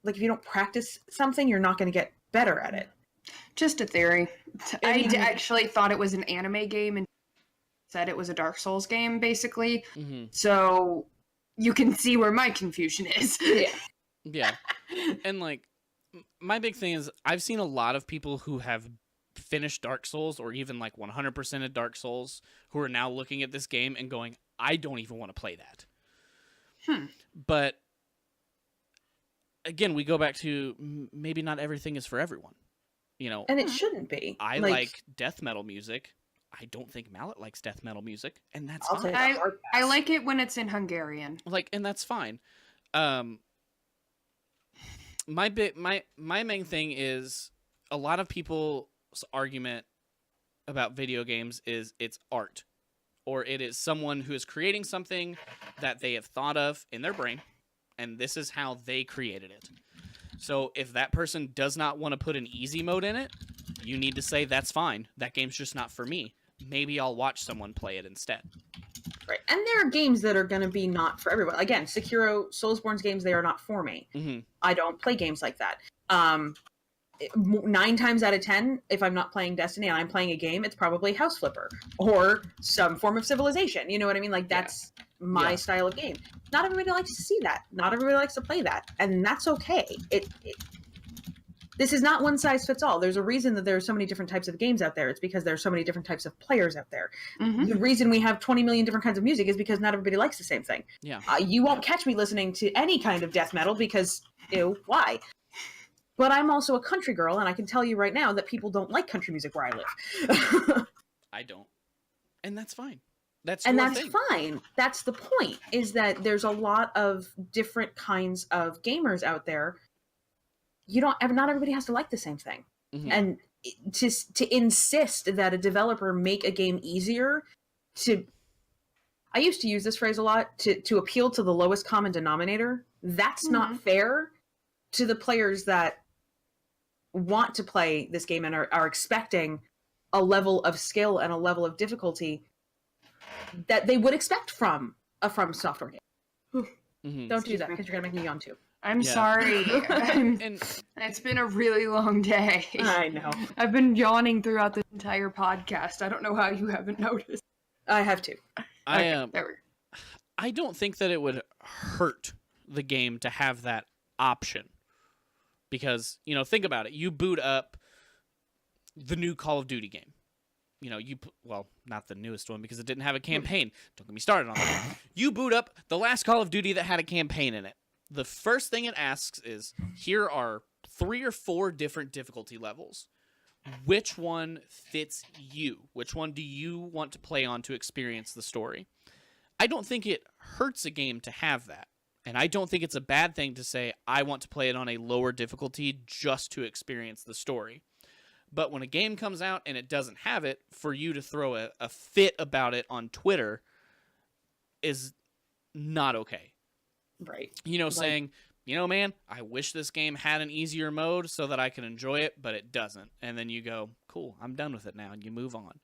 S2: like, if you don't practice something, you're not going to get better at it.
S3: Just a theory. I actually thought it was an anime game and said it was a Dark Souls game, basically. So you can see where my confusion is.
S1: Yeah. And, like, my big thing is I've seen a lot of people who have finished Dark Souls or even, like, 100% of Dark Souls who are now looking at this game and going, I don't even want to play that. But again, we go back to maybe not everything is for everyone. You know,
S2: and it shouldn't be.
S1: I like death metal music. I don't think Mallet likes death metal music, and that's fine.
S3: I like it when it's in Hungarian.
S1: Like, and that's fine. My main thing is a lot of people's argument about video games is it's art, or it is someone who is creating something that they have thought of in their brain, and this is how they created it. So if that person does not want to put an easy mode in it, you need to say, that's fine. That game's just not for me. Maybe I'll watch someone play it instead.
S2: Right. And there are games that are going to be not for everyone. Again, Sekiro, Soulsborne's games, they are not for me. I don't play games like that. 9 times out of 10, if I'm not playing Destiny and I'm playing a game, it's probably House Flipper or some form of Civilization. You know what I mean? Like, that's my style of game. Not everybody likes to see that. Not everybody likes to play that. And that's okay. This is not one size fits all. There's a reason that there are so many different types of games out there. It's because there are so many different types of players out there. The reason we have 20 million different kinds of music is because not everybody likes the same thing. You won't catch me listening to any kind of death metal because, why? But I'm also a country girl, and I can tell you right now that people don't like country music where I live.
S1: I don't. And that's fine. That's
S2: fine. That's the point, is that there's a lot of different kinds of gamers out there. Not everybody has to like the same thing.
S1: Mm-hmm.
S2: And to insist that a developer make a game easier I used to use this phrase a lot, to appeal to the lowest common denominator. That's not fair to the players that want to play this game and are expecting a level of skill and a level of difficulty that they would expect from a From Software game.
S1: Mm-hmm.
S2: Don't do that, because you're going to make me yawn too.
S3: I'm sorry. It's been a really long day.
S2: I know.
S3: I've been yawning throughout this entire podcast. I don't know how you haven't noticed.
S2: I have to.
S1: I don't think that it would hurt the game to have that option. Because, think about it. You boot up the new Call of Duty game. Not the newest one, because it didn't have a campaign. Don't get me started on that. You boot up the last Call of Duty that had a campaign in it. The first thing it asks is, here are 3 or 4 different difficulty levels. Which one fits you? Which one do you want to play on to experience the story? I don't think it hurts a game to have that. And I don't think it's a bad thing to say, I want to play it on a lower difficulty just to experience the story. But when a game comes out and it doesn't have it, for you to throw a fit about it on Twitter is not okay.
S2: Right.
S1: Saying, man, I wish this game had an easier mode so that I can enjoy it, but it doesn't. And then you go, cool, I'm done with it now, and you move on.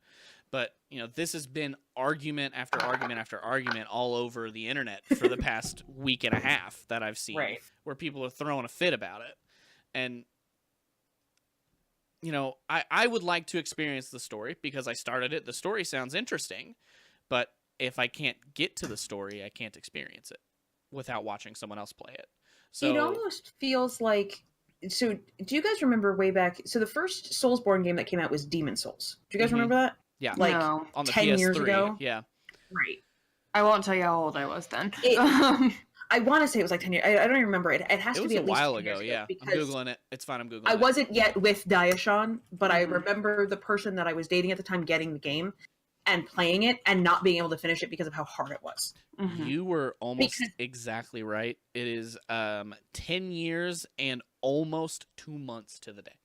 S1: But, this has been argument after argument after argument all over the internet for the past week and a half that I've seen,
S2: right,
S1: where people are throwing a fit about it. And, I would like to experience the story because I started it. The story sounds interesting, but if I can't get to the story, I can't experience it without watching someone else play it. So
S2: it almost feels like... So, do you guys remember way back... So, the first Soulsborne game that came out was Demon Souls. Do you guys remember that?
S1: Yeah.
S2: Like,
S3: no.
S1: On the
S2: 10
S1: PS3,
S2: years ago?
S1: Yeah.
S2: Right.
S3: I won't tell you how old I was then.
S2: I want to say it was like 10 years. I don't even remember. It has to be at least 10
S1: a while
S2: years
S1: ago, yeah. I'm
S2: because
S1: Googling it. It's fine, I'm Googling
S2: I
S1: it.
S2: wasn't yet with Diashon, but I remember the person that I was dating at the time getting the game and playing it and not being able to finish it because of how hard it was.
S1: You were almost exactly right. It is 10 years and almost 2 months to the day.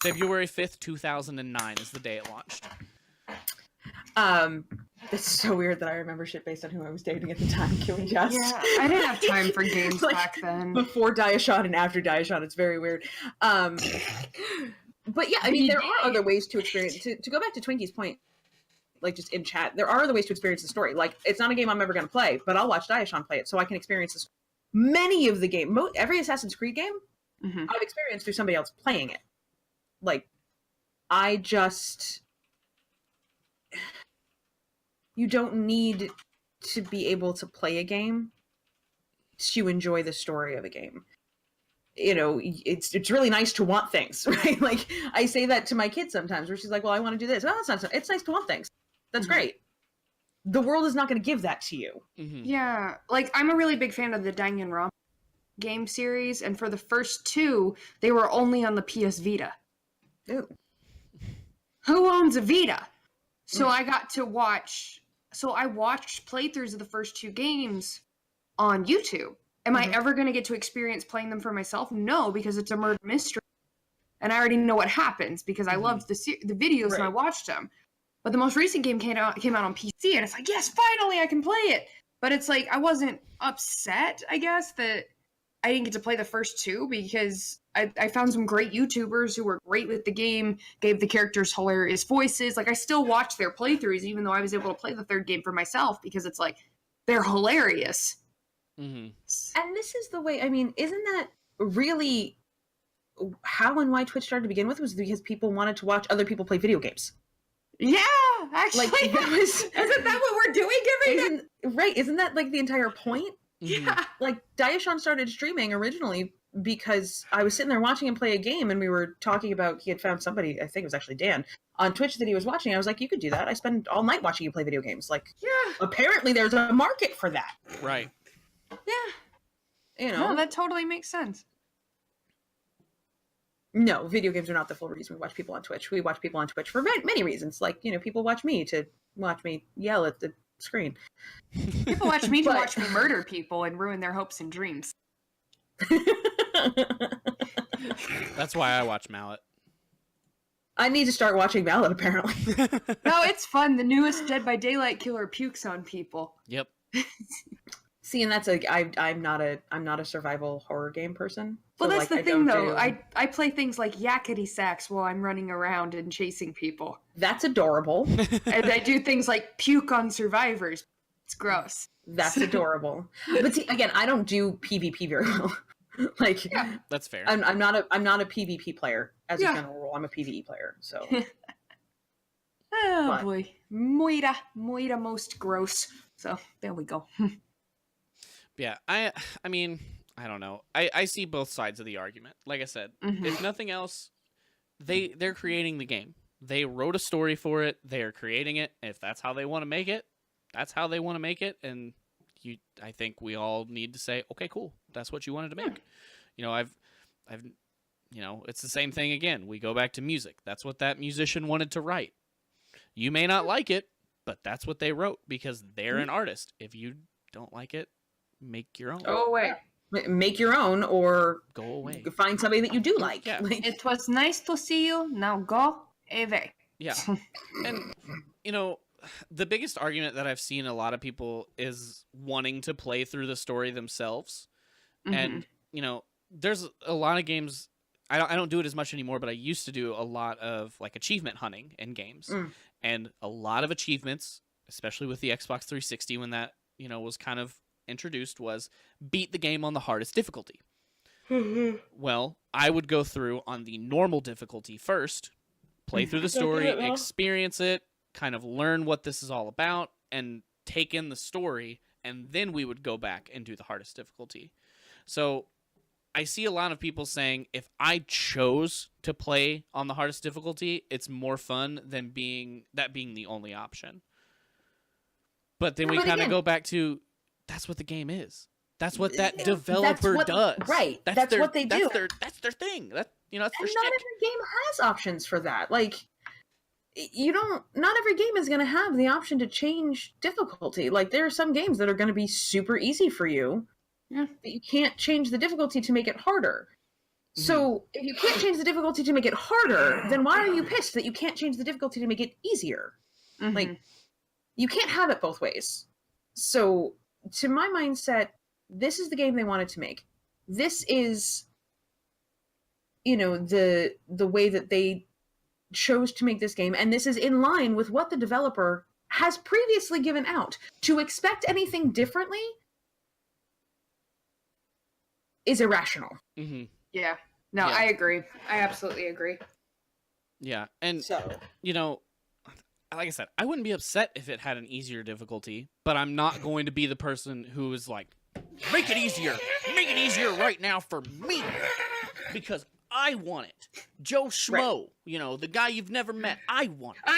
S1: February 5th, 2009 is the day it launched.
S2: It's so weird that I remember shit based on who I was dating at the time. Can we just...
S3: Yeah, I didn't have time for games back then.
S2: Before Diashon and after Diashon, it's very weird. But yeah, I mean, there are other ways to experience... To go back to Twinkie's point, like just in chat, there are other ways to experience the story. Like, it's not a game I'm ever going to play, but I'll watch Diashon play it so I can experience this. Many of the game... every Assassin's Creed game, I've experienced through somebody else playing it. Like, I just... You don't need to be able to play a game to enjoy the story of a game. It's really nice to want things, right? Like, I say that to my kids sometimes, where she's like, well, I want to do this. Oh, that's not it's nice to want things. That's great. The world is not going to give that to you.
S3: Yeah, like, I'm a really big fan of the Danganronpa game series, and for the first 2, they were only on the PS Vita.
S2: Ooh.
S3: Who owns a Vita? So I got to watch... So I watched playthroughs of the first 2 games on YouTube. Am I ever going to get to experience playing them for myself? No, because it's a murder mystery. And I already know what happens because I loved the videos and I watched them. But the most recent game came out on PC, and it's like, yes, finally I can play it. But it's like, I wasn't upset, I guess, that I didn't get to play the first 2 because I found some great YouTubers who were great with the game, gave the characters hilarious voices. Like, I still watch their playthroughs, even though I was able to play the 3rd game for myself, because it's like, they're hilarious.
S2: And this is the way, I mean, isn't that really how and why Twitch started to begin with? Was because people wanted to watch other people play video games.
S3: Yeah, actually,
S2: like,
S3: isn't that what we're doing every day?
S2: Right, isn't that like the entire point?
S3: Yeah.
S2: Like, Diashon started streaming originally because I was sitting there watching him play a game, and we were talking about, he had found somebody, I think it was actually Dan, on Twitch that he was watching. I was like, you could do that. I spend all night watching you play video games. Like, apparently there's a market for that.
S1: Right.
S3: Yeah. No, that totally makes sense.
S2: No, video games are not the full reason we watch people on Twitch. We watch people on Twitch for many reasons. Like, people watch me to watch me yell at the screen.
S3: People watch me to watch me murder people and ruin their hopes and dreams.
S1: That's why I watch Mallet.
S2: I need to start watching Mallet, apparently.
S3: No, it's fun. The newest Dead by Daylight killer pukes on people.
S1: Yep.
S2: See, and that's I'm not a survival horror game person.
S3: Well,
S2: so,
S3: that's
S2: like,
S3: the thing, though.
S2: do-
S3: I play things like yakety sax while I'm running around and chasing people.
S2: That's adorable.
S3: And I do things like puke on survivors. It's gross.
S2: That's adorable. But see, again, I don't do PvP very well. Like,
S3: Yeah.
S1: That's fair.
S2: I'm not a PvP player as
S3: Yeah.
S2: a general rule. I'm a PvE player. So
S3: Oh,
S2: But-
S3: boy. Moira most gross. So, there we go.
S1: Yeah, I mean, I don't know. I see both sides of the argument. Like I said,
S3: Mhm.
S1: if nothing else, they're creating the game. They wrote a story for it. They're creating it. If that's how they want to make it, that's how they want to make it. And I think we all need to say, okay, cool. That's what you wanted to make. I've it's the same thing again. We go back to music. That's what that musician wanted to write. You may not like it, but that's what they wrote because they're an artist. If you don't like it, make your own.
S3: Go away.
S2: make your own or
S1: Go away.
S2: find somebody that you do like.
S1: Yeah.
S2: Like,
S3: It was nice to see you. Now go away.
S1: Yeah. And, the biggest argument that I've seen a lot of people is wanting to play through the story themselves. And, there's a lot of games. I don't do it as much anymore, but I used to do a lot of like achievement hunting in games. And a lot of achievements, especially with the Xbox 360 when that, was kind of introduced, was beat the game on the hardest difficulty. Well, I would go through on the normal difficulty first, play through the story, experience it, kind of learn what this is all about, and take in the story, and then we would go back and do the hardest difficulty. So I see a lot of people saying if I chose to play on the hardest difficulty, it's more fun than being the only option. But then we kind of go back to that's what the game is. That's what that developer does.
S2: Right. That's what they do.
S1: That's their thing. That's their
S2: and
S1: shtick.
S2: not every game has options for that. Like, not every game is going to have the option to change difficulty. Like, there are some games that are going to be super easy for you,
S3: Yeah.
S2: but you can't change the difficulty to make it harder. So if you can't change the difficulty to make it harder, then why are you pissed that you can't change the difficulty to make it easier? Like, you can't have it both ways. So, to my mindset, this is the game they wanted to make. This is, the way that they chose to make this game, and this is in line with what the developer has previously given out. To expect anything differently is irrational.
S1: Mm-hmm.
S3: Yeah. No,
S1: Yeah.
S3: I agree. I absolutely agree.
S1: Yeah, and
S2: So,
S1: like I said, I wouldn't be upset if it had an easier difficulty, but I'm not going to be the person who is like, make it easier right now for me, because I want it. Joe Schmo, the guy you've never met, I want it.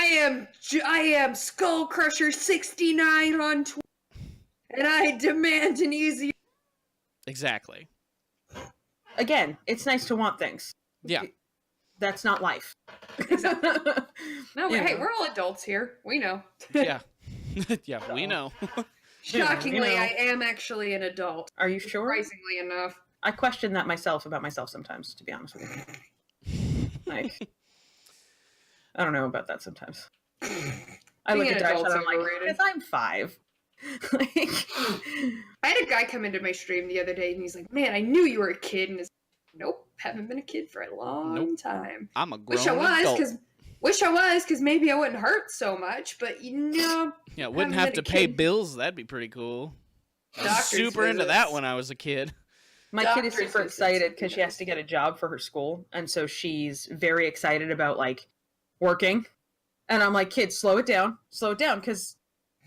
S3: I am Skull Crusher 69 on Twitter, and I demand an easy.
S1: Exactly.
S2: again, it's nice to want things.
S1: Yeah.
S2: That's not life.
S3: No,
S2: Yeah.
S3: hey, we're all adults here. We know.
S1: Yeah. Yeah, we know.
S3: Shockingly,
S2: You know.
S3: I am actually an adult.
S2: Are you sure?
S3: Surprisingly enough.
S2: I question that about myself sometimes, to be honest with you. Like, I don't know about that sometimes. I
S3: Being
S2: look
S3: an
S2: at Darshan
S3: adult's
S2: and I'm like,
S3: overrated.
S2: because I'm 5. Like,
S3: I had a guy come into my stream the other day, and he's like, "Man, I knew you were a kid." And nope, haven't been a kid for a long time.
S1: I'm a grown
S3: Wish I was,
S1: adult.
S3: because maybe I wouldn't hurt so much. But
S1: Yeah, wouldn't
S3: haven't
S1: have
S3: been
S1: to
S3: a
S1: pay
S3: kid.
S1: bills. That'd be pretty cool. I was
S3: Doctor's
S1: super into that
S3: visits.
S1: when I was a kid.
S2: my kid is
S3: Doctor's
S2: super
S3: visits
S2: excited
S3: would be
S2: because she has
S3: nice.
S2: to get a job for her school, and so she's very excited about like working. And I'm like, kid, slow it down, because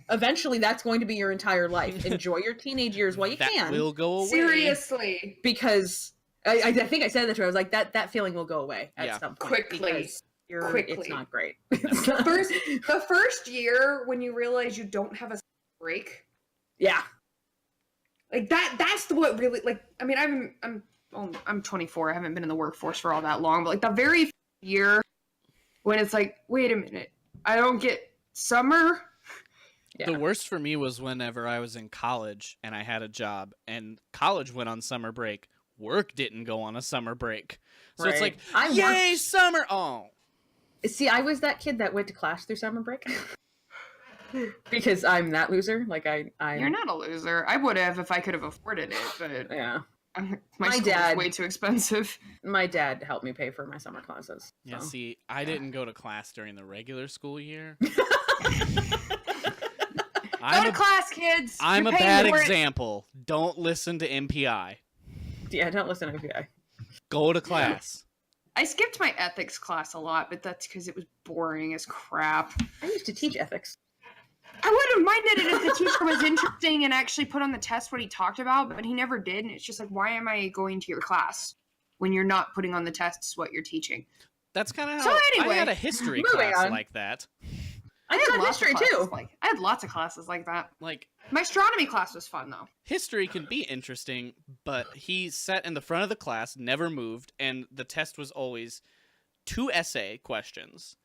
S2: eventually that's going to be your entire life. Enjoy your teenage years while you
S1: That
S2: can,
S1: will go away.
S3: Seriously,
S2: because I think I said that to her. I was like, that feeling will go away at
S1: Yeah.
S2: some point.
S3: Quickly.
S2: Because it's
S3: Quickly.
S2: not great.
S3: the first year when you realize you don't have a break,
S2: Yeah.
S3: like that's what really like. I mean, I'm I'm 24. I haven't been in the workforce for all that long, but like the very year when it's like, wait a minute, I don't get summer.
S1: The worst for me was whenever I was in college and I had a job, and college went on summer break. Work didn't go on a summer break. So it's like, yay, summer! Oh.
S2: See, I was that kid that went to class through summer break. Because I'm that loser. Like,
S3: You're not a loser. I would have if I could have afforded it, but
S2: yeah.
S3: My school is way too expensive.
S2: My dad helped me pay for my summer classes. So.
S1: Yeah, see, I didn't go to class during the regular school year.
S3: Go to class, kids!
S1: I'm a bad example. Don't listen to MPI.
S2: Yeah, don't listen to MPI.
S1: Go to class.
S3: I skipped my ethics class a lot, but that's because it was boring as crap.
S2: I used to teach ethics.
S3: I would have minded it if the teacher was interesting and actually put on the test what he talked about, but he never did, and it's just like, why am I going to your class when you're not putting on the tests what you're teaching?
S1: That's kind of how I had a history class like that.
S2: I had history too.
S3: I had lots of classes like that.
S1: Like,
S3: my astronomy class was fun though.
S1: History can be interesting, but he sat in the front of the class, never moved, and the test was always 2 essay questions,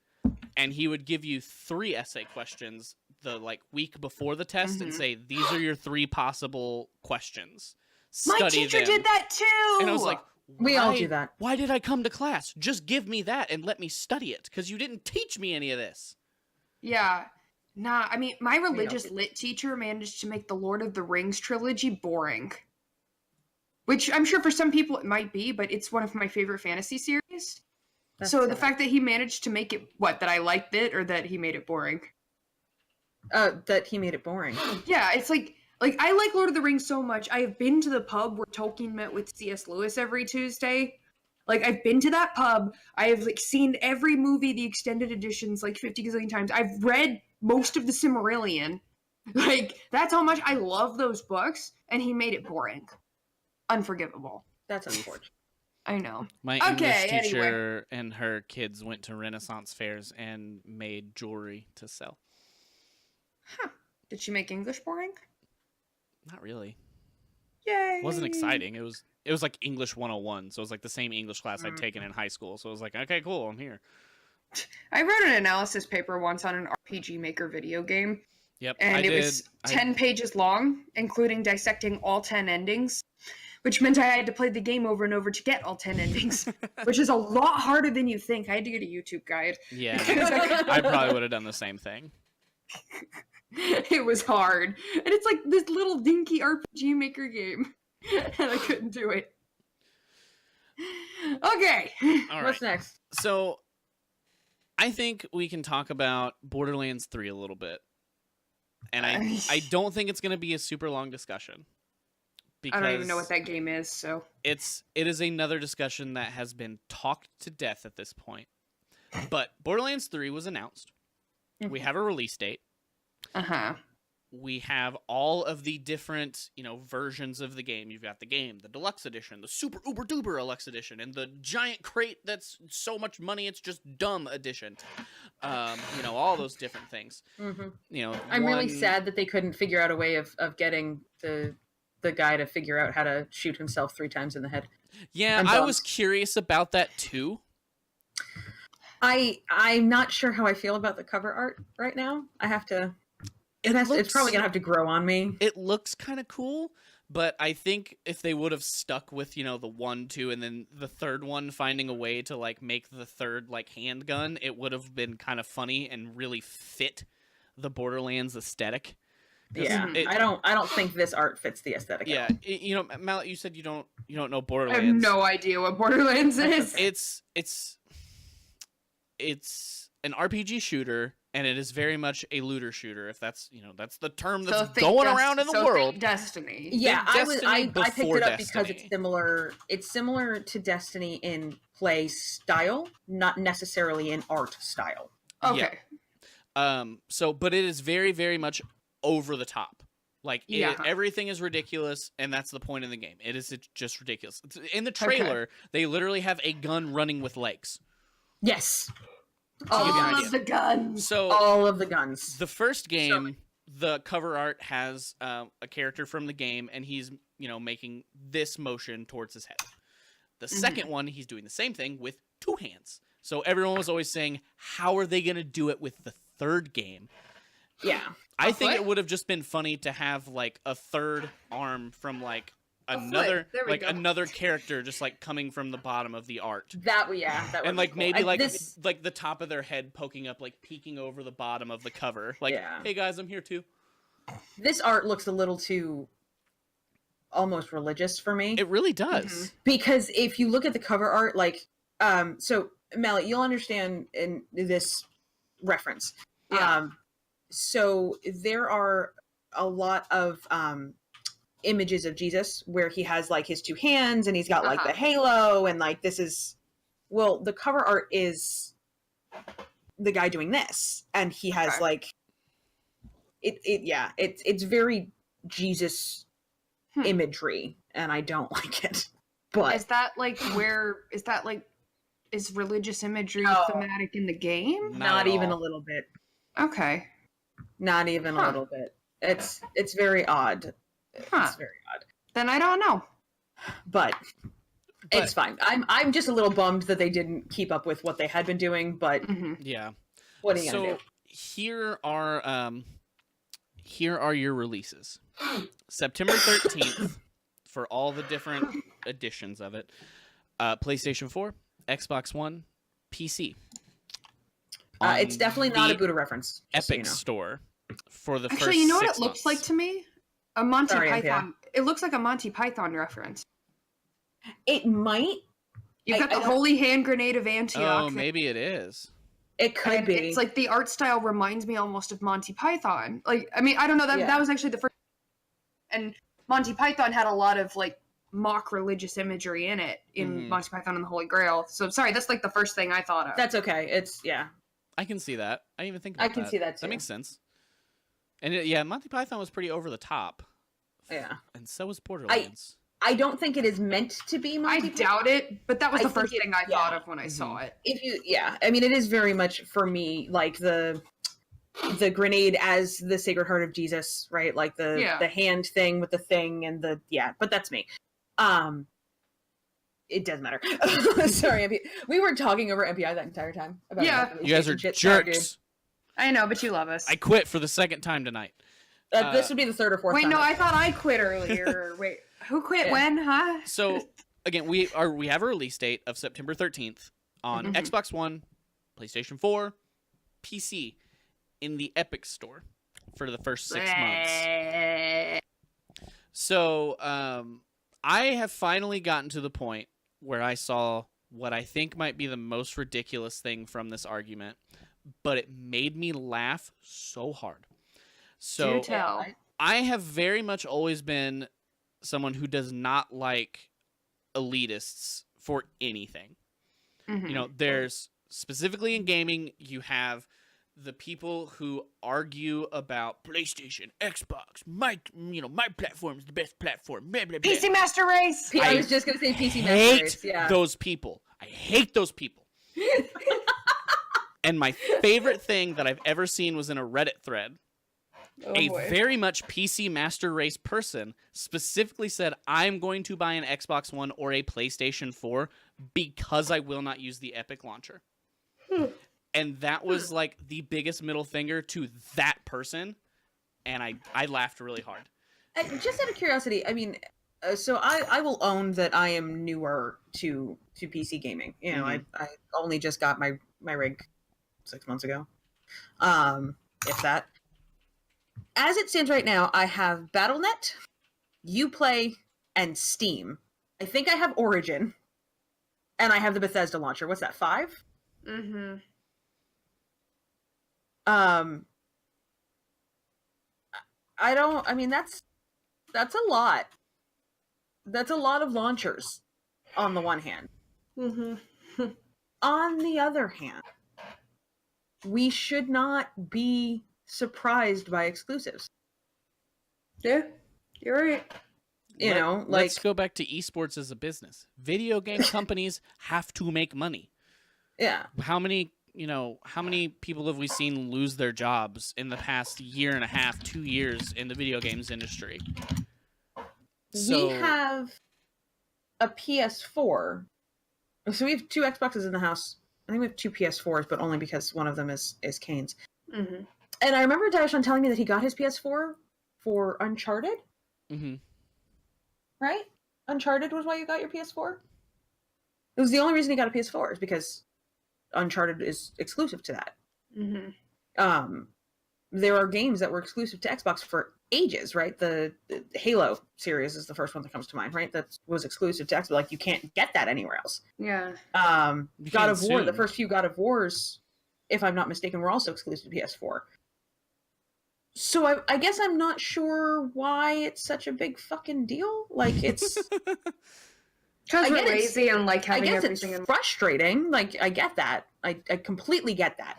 S1: and he would give you 3 essay questions the week before the test and say, these are your 3 possible questions. Study
S3: my teacher
S1: them.
S3: did that too.
S1: And I was like,
S2: we all do that.
S1: Why did I come to class? Just give me that and let me study it, because you didn't teach me any of this.
S3: Yeah. Nah, I mean, my religious lit teacher managed to make the Lord of the Rings trilogy boring. Which I'm sure for some people it might be, but it's one of my favorite fantasy series. So the fact that he managed to make it, that I liked it, or that he made it boring?
S2: That he made it boring.
S3: Yeah, it's like I like Lord of the Rings so much. I have been to the pub where Tolkien met with C.S. Lewis every Tuesday. I've been to that pub. I have seen every movie, the extended editions, 50 gazillion times. I've read most of the Silmarillion. That's how much I love those books, and he made it boring. Unforgivable.
S2: That's unfortunate.
S3: I know.
S1: My English teacher and her kids went to Renaissance fairs and made jewelry to sell.
S3: Huh. Did she make English boring?
S1: Not really.
S3: Yay.
S1: It wasn't exciting. It was like English 101, so it was the same English class I'd taken in high school. So it was like, okay, cool, I'm here.
S3: I wrote an analysis paper once on an RPG Maker video game.
S1: Yep.
S3: And it was 10 pages long, including dissecting all 10 endings, which meant I had to play the game over and over to get all 10 endings, which is a lot harder than you think. I had to get a YouTube guide.
S1: Yeah. I probably would have done the same thing.
S3: It was hard. And it's this little dinky RPG Maker game. And I couldn't do it. Okay.
S1: All right.
S2: What's next?
S1: So, I think we can talk about Borderlands 3 a little bit. And I don't think it's going to be a super long discussion.
S3: I don't even know what that game is, so.
S1: It is another discussion that has been talked to death at this point. But Borderlands 3 was announced. We have a release date.
S3: Uh-huh.
S1: We have all of the different, versions of the game. You've got the game, the deluxe edition, the super uber duper deluxe edition, and the giant crate that's so much money it's just dumb edition. All those different things.
S2: Mm-hmm. I'm really sad that they couldn't figure out a way of getting the guy to figure out how to shoot himself 3 times in the head.
S1: Yeah, I was curious about that too.
S2: I'm not sure how I feel about the cover art right now. I have to. It's probably gonna have to grow on me.
S1: It looks kind of cool, but I think if they would have stuck with the 1, 2, and then the third one, finding a way to make the third handgun, it would have been kind of funny and really fit the Borderlands aesthetic.
S2: Yeah, I don't think this art fits the aesthetic.
S1: Yeah, Mallet, you said you don't know Borderlands.
S3: I have no idea what Borderlands is.
S1: It's an RPG shooter, and it is very much a looter shooter. If that's that's the term that's going around in the world.
S3: Destiny.
S2: Yeah, I picked it up
S1: Destiny.
S2: because it's similar. It's similar to Destiny in play style, not necessarily in art style.
S3: Okay.
S1: Yeah. But it is very, very much over the top. Everything is ridiculous, and that's the point of the game. It's just ridiculous. In the trailer, they literally have a gun running with legs.
S2: Yes.
S3: All of the guns.
S1: So
S2: all of the guns.
S1: The first game, the cover art has a character from the game, and he's making this motion towards his head. The second one, he's doing the same thing with 2 hands. So everyone was always saying, how are they going to do it with the third game?
S2: Yeah.
S1: I think
S3: foot?
S1: it would have just been funny to have like a third arm from like
S3: A foot.
S1: another
S3: There we
S1: like
S3: go.
S1: another character just like coming from the bottom of the art.
S2: That would
S1: And
S2: be
S1: like
S2: cool.
S1: maybe like
S2: this,
S1: like the top of their head poking up, like peeking over the bottom of the cover. Like,
S2: Yeah.
S1: hey guys, I'm here too.
S2: this art looks a little too almost religious for me.
S1: It really does.
S2: Because if you look at the cover art, like so Melly, you'll understand in this reference.
S3: Yeah.
S2: So there are a lot of images of Jesus where he has like his 2 hands and he's got like the halo, and like this is, well, the cover art is the guy doing this, and he has like it's very Jesus imagery, and I don't like it. But
S3: Is that like is religious imagery thematic in the game?
S2: not
S1: at
S2: even
S1: all.
S2: a little bit.
S3: Okay.
S2: Not even a little bit. It's very odd.
S3: Huh.
S2: It's very odd.
S3: Then I don't know.
S2: But it's fine. I'm just a little bummed that they didn't keep up with what they had been doing, but
S1: Yeah.
S2: what are you gonna do?
S1: Here are your releases. September 13th for all the different editions of it. PlayStation 4, Xbox One, PC.
S2: It's definitely not a
S1: the
S2: Buddha reference. just so
S1: Epic
S2: you know.
S1: Store for the
S3: Actually,
S1: first
S3: you know what
S1: 6
S3: it looks
S1: months.
S3: like to me? A Monty
S2: Sorry,
S3: Python. It looks like a Monty Python reference.
S2: It might.
S3: You've got
S2: I
S3: the
S2: don't-
S3: Holy Hand Grenade of Antioch.
S1: Oh, maybe it is.
S2: It could
S3: and
S2: be.
S3: it's like the art style reminds me almost of Monty Python. Like, I mean, I don't know, that was actually the first. And Monty Python had a lot of like mock religious imagery in it in Monty Python and the Holy Grail. So sorry, that's like the first thing I thought of.
S2: That's okay. It's
S1: I can see that. I didn't even think about
S2: I
S1: that.
S2: can see that
S1: That
S2: too.
S1: makes sense. And yeah, Monty Python was pretty over the top.
S2: Yeah.
S1: And so was Borderlands.
S2: I don't think it is meant to be
S3: I
S2: Monty.
S3: doubt it, but that was
S2: I
S3: the
S2: think
S3: first thing I thought of when I saw it.
S2: If you, I mean, it is very much for me like the grenade as the Sacred Heart of Jesus, right? Like the hand thing with the thing and the but that's me. It doesn't matter. Sorry, MP. We were talking over MPI that entire time. About
S1: You guys are
S2: shit. Sorry, dude.
S1: jerks.
S3: I know, but you love us.
S1: I quit for the second time tonight.
S2: This would be the 3rd or 4th
S3: Wait,
S2: time.
S3: no, I thought I quit earlier. Wait, who quit when, huh?
S1: So again, we have a release date of September 13th on Xbox One, PlayStation 4, PC in the Epic Store for the first 6 months. So I have finally gotten to the point where I saw what I think might be the most ridiculous thing from this argument, but it made me laugh so hard. So
S3: Do tell.
S1: I have very much always been someone who does not like elitists for anything. You know, there's specifically in gaming, you have the people who argue about PlayStation, Xbox, my platform is the best platform. Blah, blah, blah.
S3: PC Master Race!
S2: I was just gonna say PC Master
S1: hate
S2: Race. Yeah.
S1: those people. I hate those people. And my favorite thing that I've ever seen was in a Reddit thread. A very much PC Master Race person specifically said, I'm going to buy an Xbox One or a PlayStation 4 because I will not use the Epic launcher. And that was like the biggest middle finger to that person. And I laughed really hard.
S2: Just out of curiosity, I mean, so I will own that I am newer to PC gaming. You know, I only just got my rig 6 months ago, if that. As it stands right now, I have Battle.net, Uplay, and Steam. I think I have Origin, and I have the Bethesda launcher. What's that, 5?
S3: Mm-hmm.
S2: I mean, that's a lot. That's a lot of launchers, on the one hand.
S3: Mm-hmm.
S2: On the other hand, we should not be surprised by exclusives.
S3: Yeah, you're right.
S2: You know, like,
S1: let's go back to esports as a business. Video game companies have to make money.
S2: yeah.
S1: How many people have we seen lose their jobs in the past year and a half, 2 years in the video games industry? So,
S2: We have a PS4. So we have 2 Xboxes in the house. I think we have 2 PS4s, but only because one of them is Kane's.
S3: Mm-hmm.
S2: And I remember Daishon telling me that he got his PS4 for Uncharted.
S1: Mm-hmm.
S2: Right? Uncharted was why you got your PS4? It was the only reason he got a PS4 is because Uncharted is exclusive to that.
S3: Mm-hmm.
S2: There are games that were exclusive to Xbox for ages, right? The Halo series is the first one that comes to mind, right? That was exclusive to Xbox. Like, you can't get that anywhere else.
S3: Yeah.
S2: God of War,
S1: soon.
S2: the first few God of Wars, if I'm not mistaken, were also exclusive to PS4. So I guess I'm not sure why it's such a big fucking deal. Like, it's...
S3: Because
S2: I
S3: we're
S2: get it's-
S3: lazy and like
S2: I
S3: having
S2: guess
S3: everything
S2: it's
S3: in.
S2: frustrating. Like, I get that. I completely get that.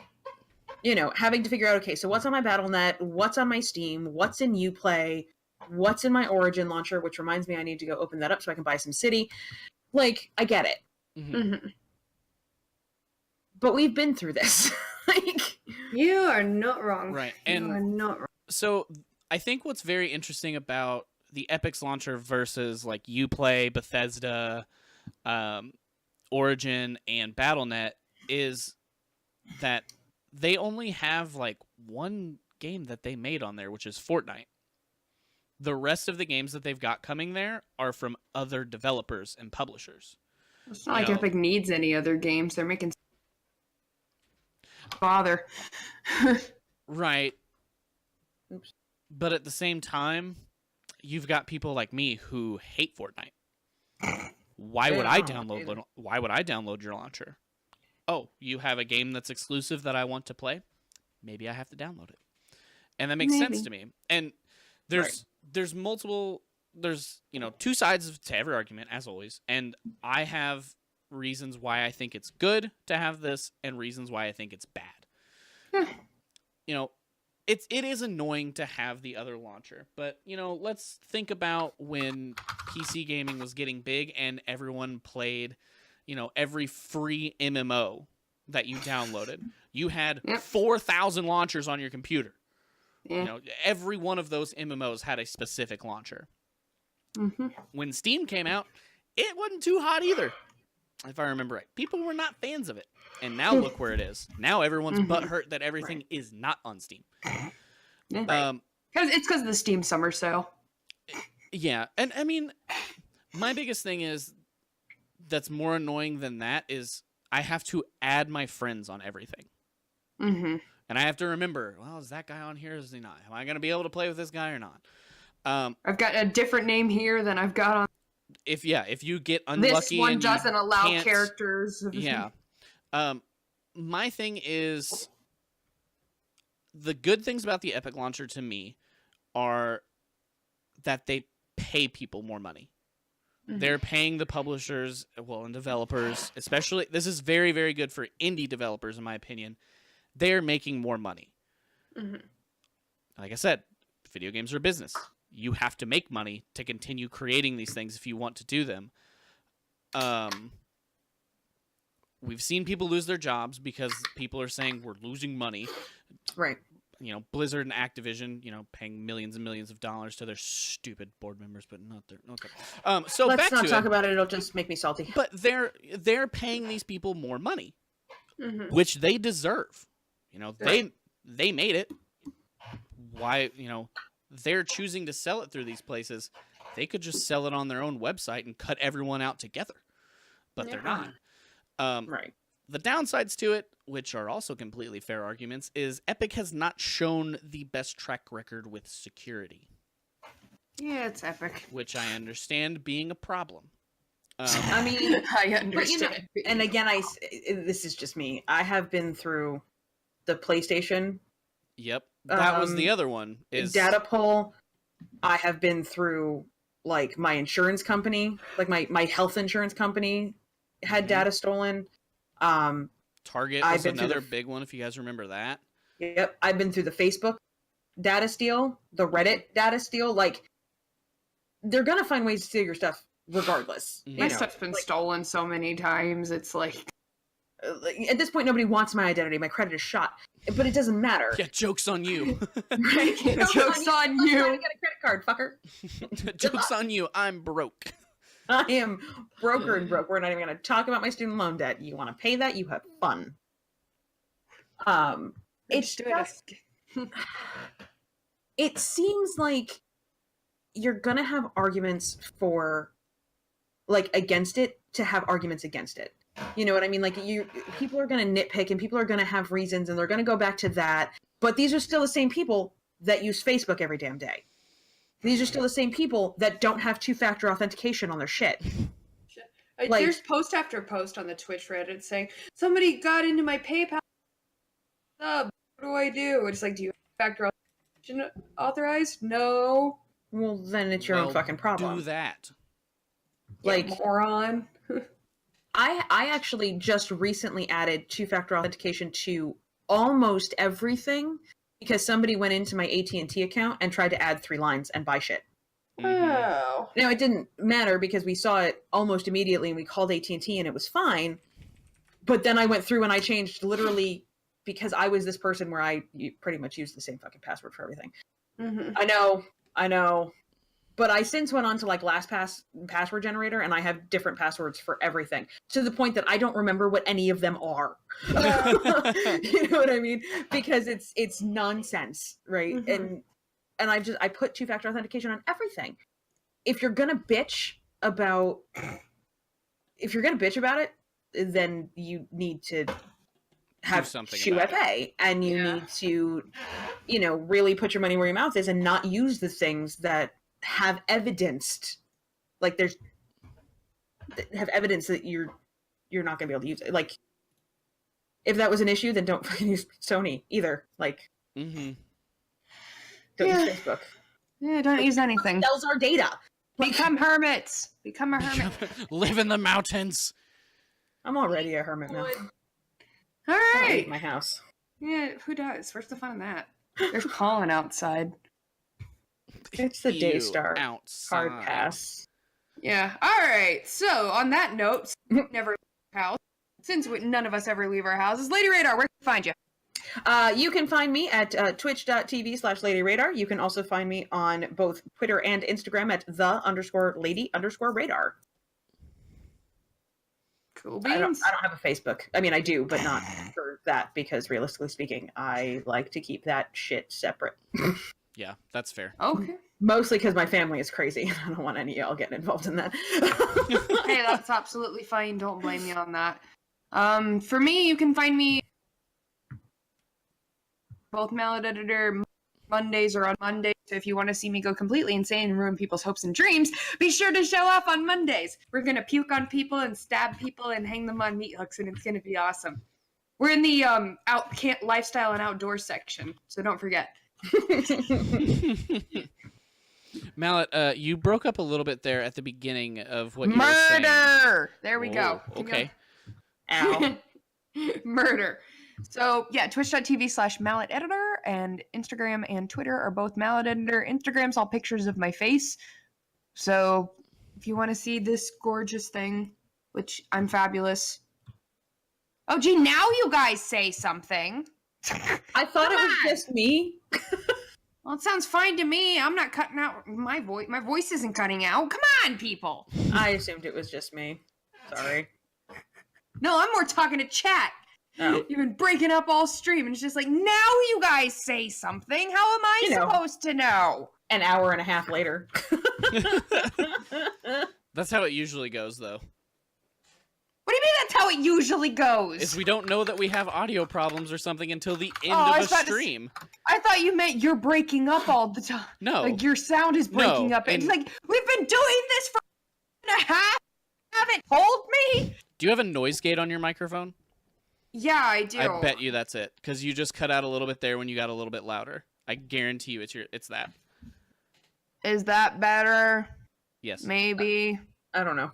S2: You know, having to figure out, okay, so what's on my Battle.net, what's on my Steam, what's in Uplay, what's in my Origin launcher, which reminds me I need to go open that up so I can buy some City. Like, I get it.
S1: Mm-hmm.
S3: Mm-hmm.
S2: But we've been through this. Like,
S3: You are not wrong.
S1: Right.
S3: You
S1: And
S3: are not wrong.
S1: so I think what's very interesting about the Epic's launcher versus like Uplay, Bethesda, Origin, and Battle.net is that they only have like one game that they made on there, which is Fortnite. The rest of the games that they've got coming there are from other developers and publishers.
S3: It's not like
S1: You know.
S3: Epic needs any other games. They're making bother.
S1: Right.
S2: Oops.
S1: But at the same time, you've got people like me who hate Fortnite. Why would
S2: Yeah,
S1: I
S2: I don't like it either.
S1: Why would I download your launcher? Oh, you have a game that's exclusive that I want to play? Maybe I have to download it. And that makes sense
S3: Maybe.
S1: to me. And there's you know, two sides to every argument, as always. And I have reasons why I think it's good to have this and reasons why I think it's bad. You know, it is annoying to have the other launcher, but you know, let's think about when PC gaming was getting big and everyone played, you know, every free MMO that you downloaded. You had
S3: Yep.
S1: 4,000 launchers on your computer.
S3: Yeah.
S1: You know, every one of those MMOs had a specific launcher.
S3: Mm-hmm.
S1: When Steam came out, it wasn't too hot either, if I remember right. People were not fans of it. And now look where it is. Now everyone's butthurt that everything is not on Steam.
S3: Yeah. It's because of the Steam summer sale.
S1: Yeah, and I mean, my biggest thing is that's more annoying than that is I have to add my friends on everything.
S3: Mm-hmm.
S1: And I have to remember, well, is that guy on here? Is he not? Am I going to be able to play with this guy or not?
S3: I've got a different name here than I've got on.
S1: If you get unlucky,
S3: This one
S1: and you
S3: doesn't allow
S1: can't-
S3: characters.
S1: Yeah. My thing is the good things about the Epic launcher to me are that they pay people more money.
S3: Mhm.
S1: They're paying the publishers, well, and developers, especially. This is very, very good for indie developers, in my opinion. They're making more money.
S3: Mhm.
S1: Like I said, video games are a business. You have to make money to continue creating these things if you want to do them. We've seen people lose their jobs because people are saying we're losing money.
S2: right.
S1: You know, Blizzard and Activision, you know, paying millions and millions of dollars to their stupid board members, but not their. Okay. So
S2: Let's
S1: back
S2: not
S1: to
S2: talk
S1: it.
S2: about it. It'll just make me salty.
S1: But they're paying these people more money,
S3: Mhm.
S1: which they deserve. You know,
S3: Right.
S1: they made it. Why, you know, they're choosing to sell it through these places. They could just sell it on their own website and cut everyone out together, but they're
S3: Yeah.
S1: not.
S2: Right.
S1: The downsides to it, which are also completely fair arguments, is Epic has not shown the best track record with security,
S3: Yeah, it's epic.
S1: which I understand being a problem.
S2: I mean,
S3: I
S2: but you know,
S3: understand.
S2: and again, this is just me. I have been through the PlayStation
S1: Yep, that was the
S2: Um,
S1: other one. Is
S2: data pull. I have been through like my insurance company, like my health insurance company had
S1: Mhm.
S2: data stolen.
S1: Target
S2: I've
S1: was
S2: been through
S1: another
S2: the-
S1: big one, if you guys remember that.
S2: Yep, I've been through the Facebook data steal, the Reddit data steal. Like, they're gonna find ways to steal your stuff regardless.
S1: Mhm.
S2: You
S3: My
S2: know?
S3: stuff's been
S2: Like,
S3: stolen so many times. It's like,
S2: at this point, nobody wants my identity. My credit is shot, but it doesn't matter.
S1: Yeah, joke's on you.
S2: Right?
S3: Joke's on you.
S2: I get a credit card, fucker.
S1: Joke's on you. I'm broke.
S2: I am broker and broke. We're not even going to talk about my student loan debt. You want to pay that? You have fun. It's just, it seems like you're going to have arguments for, like, against it to have arguments against it. You know what I mean? Like, people are going to nitpick and people are going to have reasons and they're going to go back to that. But these are still the same people that use Facebook every damn day. These are still the same people that don't have two-factor authentication on their shit.
S3: Like, there's post after post on the Twitch Reddit saying, somebody got into my PayPal sub. What do I do? It's like, do you have factor authentication authorized? No.
S2: Well, then it's your own fucking problem.
S1: Do that.
S2: Like,
S3: moron.
S2: I actually just recently added two-factor authentication to almost everything because somebody went into my AT&T account and tried to add 3 lines and buy shit.
S3: Oh.
S2: Now, it didn't matter because we saw it almost immediately and we called AT&T and it was fine. But then I went through and I changed literally because I was this person where I pretty much used the same fucking password for everything.
S3: Mm-hmm.
S2: I know. But I since went on to like LastPass password generator and I have different passwords for everything to the point that I don't remember what any of them are. You know what I mean? Because it's nonsense, right?
S3: Mm-hmm.
S2: And I put two-factor authentication on everything. If you're gonna bitch about it, then you need to have shoe FA and you need to, really put your money where your mouth is and not use the things that have evidenced, like have evidence that you're not gonna be able to use it. Like, if that was an issue, then don't fucking use Sony either. Like, don't use Facebook.
S3: Yeah, don't use anything.
S2: It sells our data.
S3: Become hermits. Become a hermit.
S1: Live in the mountains.
S2: I'm already a hermit now.
S3: All right.
S2: I hate my house.
S3: Yeah, who does? Where's the fun in that? There's Colin outside.
S2: It's the Daystar
S1: outside.
S2: hard pass.
S3: Yeah. All right. So on that note, never leave our house. Since none of us ever leave our houses, LadyRadar, where can we find you?
S2: You can find me at twitch.tv/LadyRadar. You can also find me on both Twitter and Instagram at _lady_radar.
S3: Cool
S2: I don't
S3: beans.
S2: have a Facebook. I mean, I do, but not for that because realistically speaking, I like to keep that shit separate.
S1: Yeah, that's fair.
S3: Okay.
S2: Mostly because my family is crazy and I don't want any of y'all getting involved in that.
S3: Hey, that's absolutely fine. Don't blame me on that. For me, you can find me both Mallet Editor Mondays or on Mondays. So if you want to see me go completely insane and ruin people's hopes and dreams, be sure to show up on Mondays. We're going to puke on people and stab people and hang them on meat hooks, and it's going to be awesome. We're in the lifestyle and outdoors section, so don't forget.
S1: Mallet, you broke up a little bit there at the beginning of what you were saying.
S3: Murder! There we go.
S1: Okay.
S2: Ow.
S3: Murder. So, yeah, twitch.tv/Mallet Editor and Instagram and Twitter are both Mallet Editor. Instagram's all pictures of my face. So, if you want to see this gorgeous thing, which I'm fabulous. Oh, gee, now you guys say something.
S2: I thought it was just me.
S3: Well, it sounds fine to me. I'm not cutting out my voice. My voice isn't cutting out. Come on, people.
S2: I assumed it was just me. Sorry.
S3: No, I'm more talking to chat.
S2: Oh.
S3: You've been breaking up all stream, and it's just like, now you guys say something. How am I supposed to know?
S2: An hour and a half later.
S1: That's how it usually goes, though.
S3: What do you mean that's how it usually goes?
S1: Is we don't know that we have audio problems or something until the end of a stream.
S3: I thought you meant you're breaking up all the time.
S1: No.
S3: Like, your sound is breaking up. It's like, we've been doing this for a half. Haven't told me?
S1: Do you have a noise gate on your microphone?
S3: Yeah, I do.
S1: I bet you that's it, because you just cut out a little bit there when you got a little bit louder. I guarantee you it's that.
S3: Is that better?
S1: Yes.
S3: Maybe.
S2: I don't know.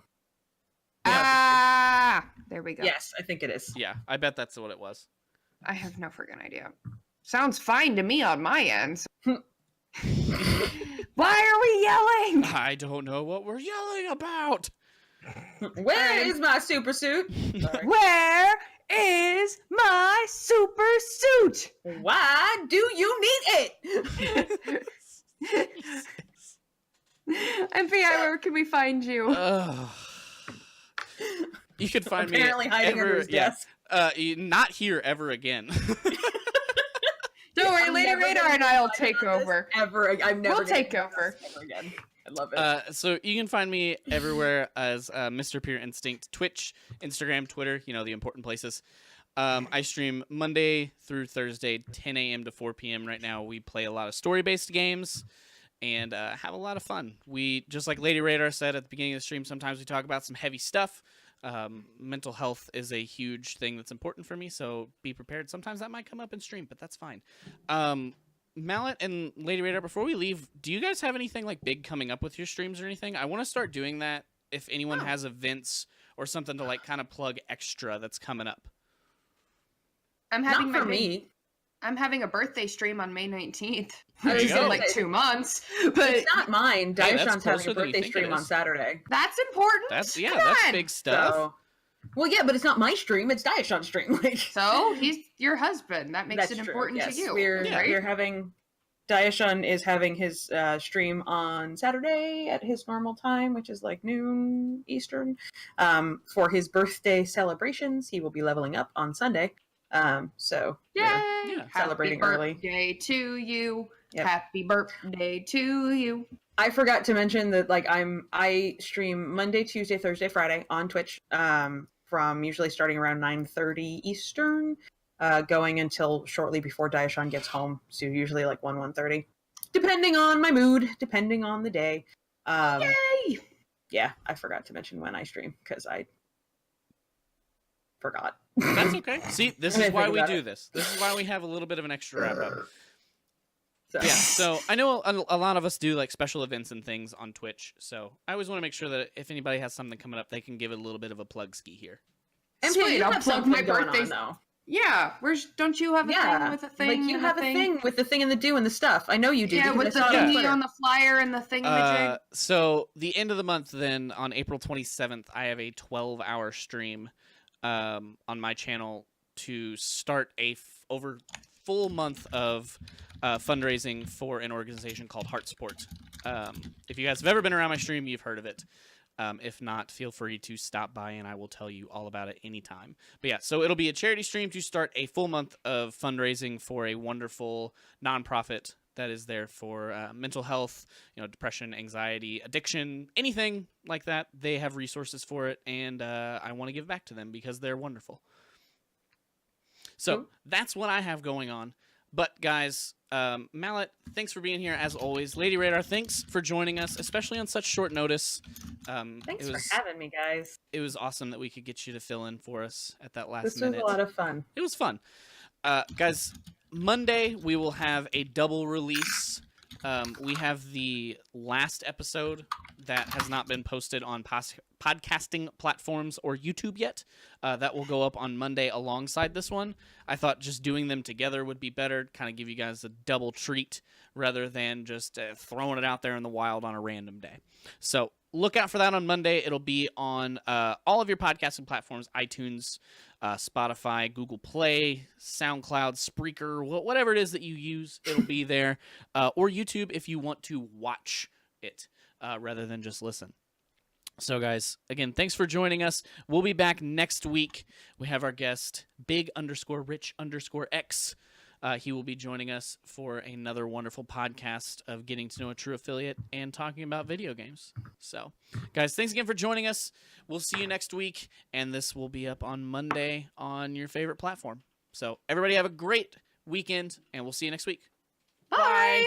S3: There we go.
S2: Yes, I think it is.
S1: Yeah, I bet that's what it was.
S3: I have no friggin' idea. Sounds fine to me on my end. So. Why are we yelling?
S1: I don't know what we're yelling about.
S2: Where is my super suit? Sorry.
S3: Where is my super suit?
S2: Why do you need it?
S3: MPI, where can we find you?
S1: You could find me
S2: Apparently hiding under his desk.
S1: not here ever again.
S3: Don't worry,
S2: I'm
S3: Lady
S2: never
S3: Radar
S2: gonna
S3: and I'll
S2: be
S3: take
S2: on this
S3: over.
S2: Ever. I'm never
S3: We'll
S2: gonna
S3: take
S2: be on
S3: over.
S2: this ever again. I love it.
S1: So you can find me everywhere as Mr. Pure Instinct, Twitch, Instagram, Twitter, the important places. I stream Monday through Thursday, 10 a.m. to 4 p.m. Right now, we play a lot of story-based games and have a lot of fun. We, just like LadyRadar said at the beginning of the stream, sometimes we talk about some heavy stuff. Mental health is a huge thing that's important for me, so be prepared. Sometimes that might come up in stream, but that's fine. Mallet and LadyRadar, before we leave, do you guys have anything like big coming up with your streams or anything? I want to start doing that if anyone has events or something to like kind of plug extra that's coming up.
S3: I'm having
S2: Not for me.
S3: I'm having a birthday stream on May 19th,
S1: There
S3: which
S1: you
S3: is
S1: go.
S3: in like 2 months. But
S2: It's not mine.
S1: Hey, that's
S2: Daishan's having
S1: closer
S2: a
S1: than you
S2: birthday
S1: think it
S2: stream on
S1: is.
S2: Saturday.
S3: that's important.
S1: That's
S3: Come
S1: that's
S3: on.
S1: big stuff.
S2: So, well, yeah, but it's not my stream. It's Daishan's stream. Like,
S3: So he's your husband. That makes
S2: that's
S3: it
S2: true,
S3: important
S2: yes.
S3: to you.
S2: We're having Daishan is having his stream on Saturday at his normal time, which is like noon Eastern. For his birthday celebrations, he will be leveling up on Sunday. So
S3: Yay!
S1: Yeah.
S2: Celebrating
S3: Happy
S2: early.
S3: birthday to you.
S2: Yep.
S3: Happy birthday to you.
S2: I forgot to mention that I stream Monday, Tuesday, Thursday, Friday on Twitch. From usually starting around 9:30 Eastern, going until shortly before Daishan gets home. So usually like 1:30, depending on my mood, depending on the day.
S3: Yay!
S2: Yeah, I forgot to mention when I stream because I forgot.
S1: That's okay. See, this
S2: I
S1: is
S2: didn't
S1: why
S2: think
S1: we
S2: about
S1: do
S2: it.
S1: this. This is why we have a little bit of an extra wrap up.
S2: So.
S1: Yeah, so I know a lot of us do like special events and things on Twitch. So I always want to make sure that if anybody has something coming up, they can give it a little bit of a plug ski here.
S2: And
S3: Sweet,
S2: you
S3: I'll
S2: have
S3: plug
S2: something
S3: my
S2: going
S3: birthday.
S2: on, though.
S3: Yeah, don't you have a
S2: Yeah,
S3: thing with a thing?
S2: like you
S3: and
S2: have a thing with the thing and the do and the stuff. I know you do.
S3: Yeah,
S2: because
S3: with the
S2: I saw it on
S3: thingy
S2: Twitter.
S3: on the flyer and the thingamajig.
S1: So the end of the month, then on April 27th, I have a 12-hour stream on my channel to start a over full month of fundraising for an organization called Heart Sport. If you guys have ever been around my stream, you've heard of it. If not, feel free to stop by and I will tell you all about it anytime. But yeah, so it'll be a charity stream to start a full month of fundraising for a wonderful nonprofit that is there for mental health, depression, anxiety, addiction, anything like that. They have resources for it, and I want to give back to them because they're wonderful. So that's what I have going on. But guys, Mallet, thanks for being here as always. LadyRadar, thanks for joining us, especially on such short notice.
S2: Thanks for having me, guys.
S1: It was awesome that we could get you to fill in for us at that last
S2: This
S1: minute.
S2: was a lot of fun.
S1: It was fun. Guys, Monday we will have a double release. We have the last episode that has not been posted on podcasting platforms or YouTube yet. That will go up on Monday alongside this one. I thought just doing them together would be better, kind of give you guys a double treat rather than just throwing it out there in the wild on a random day. So look out for that on Monday. It'll be on all of your podcasting platforms, iTunes, Spotify, Google Play, SoundCloud, Spreaker, whatever it is that you use, it'll be there. Or YouTube if you want to watch it rather than just listen. So guys, again, thanks for joining us. We'll be back next week. We have our guest, Big_Rich_X. He will be joining us for another wonderful podcast of getting to know a true affiliate and talking about video games. So, guys, thanks again for joining us. We'll see you next week, and this will be up on Monday on your favorite platform. So, everybody have a great weekend, and we'll see you next week.
S3: Bye.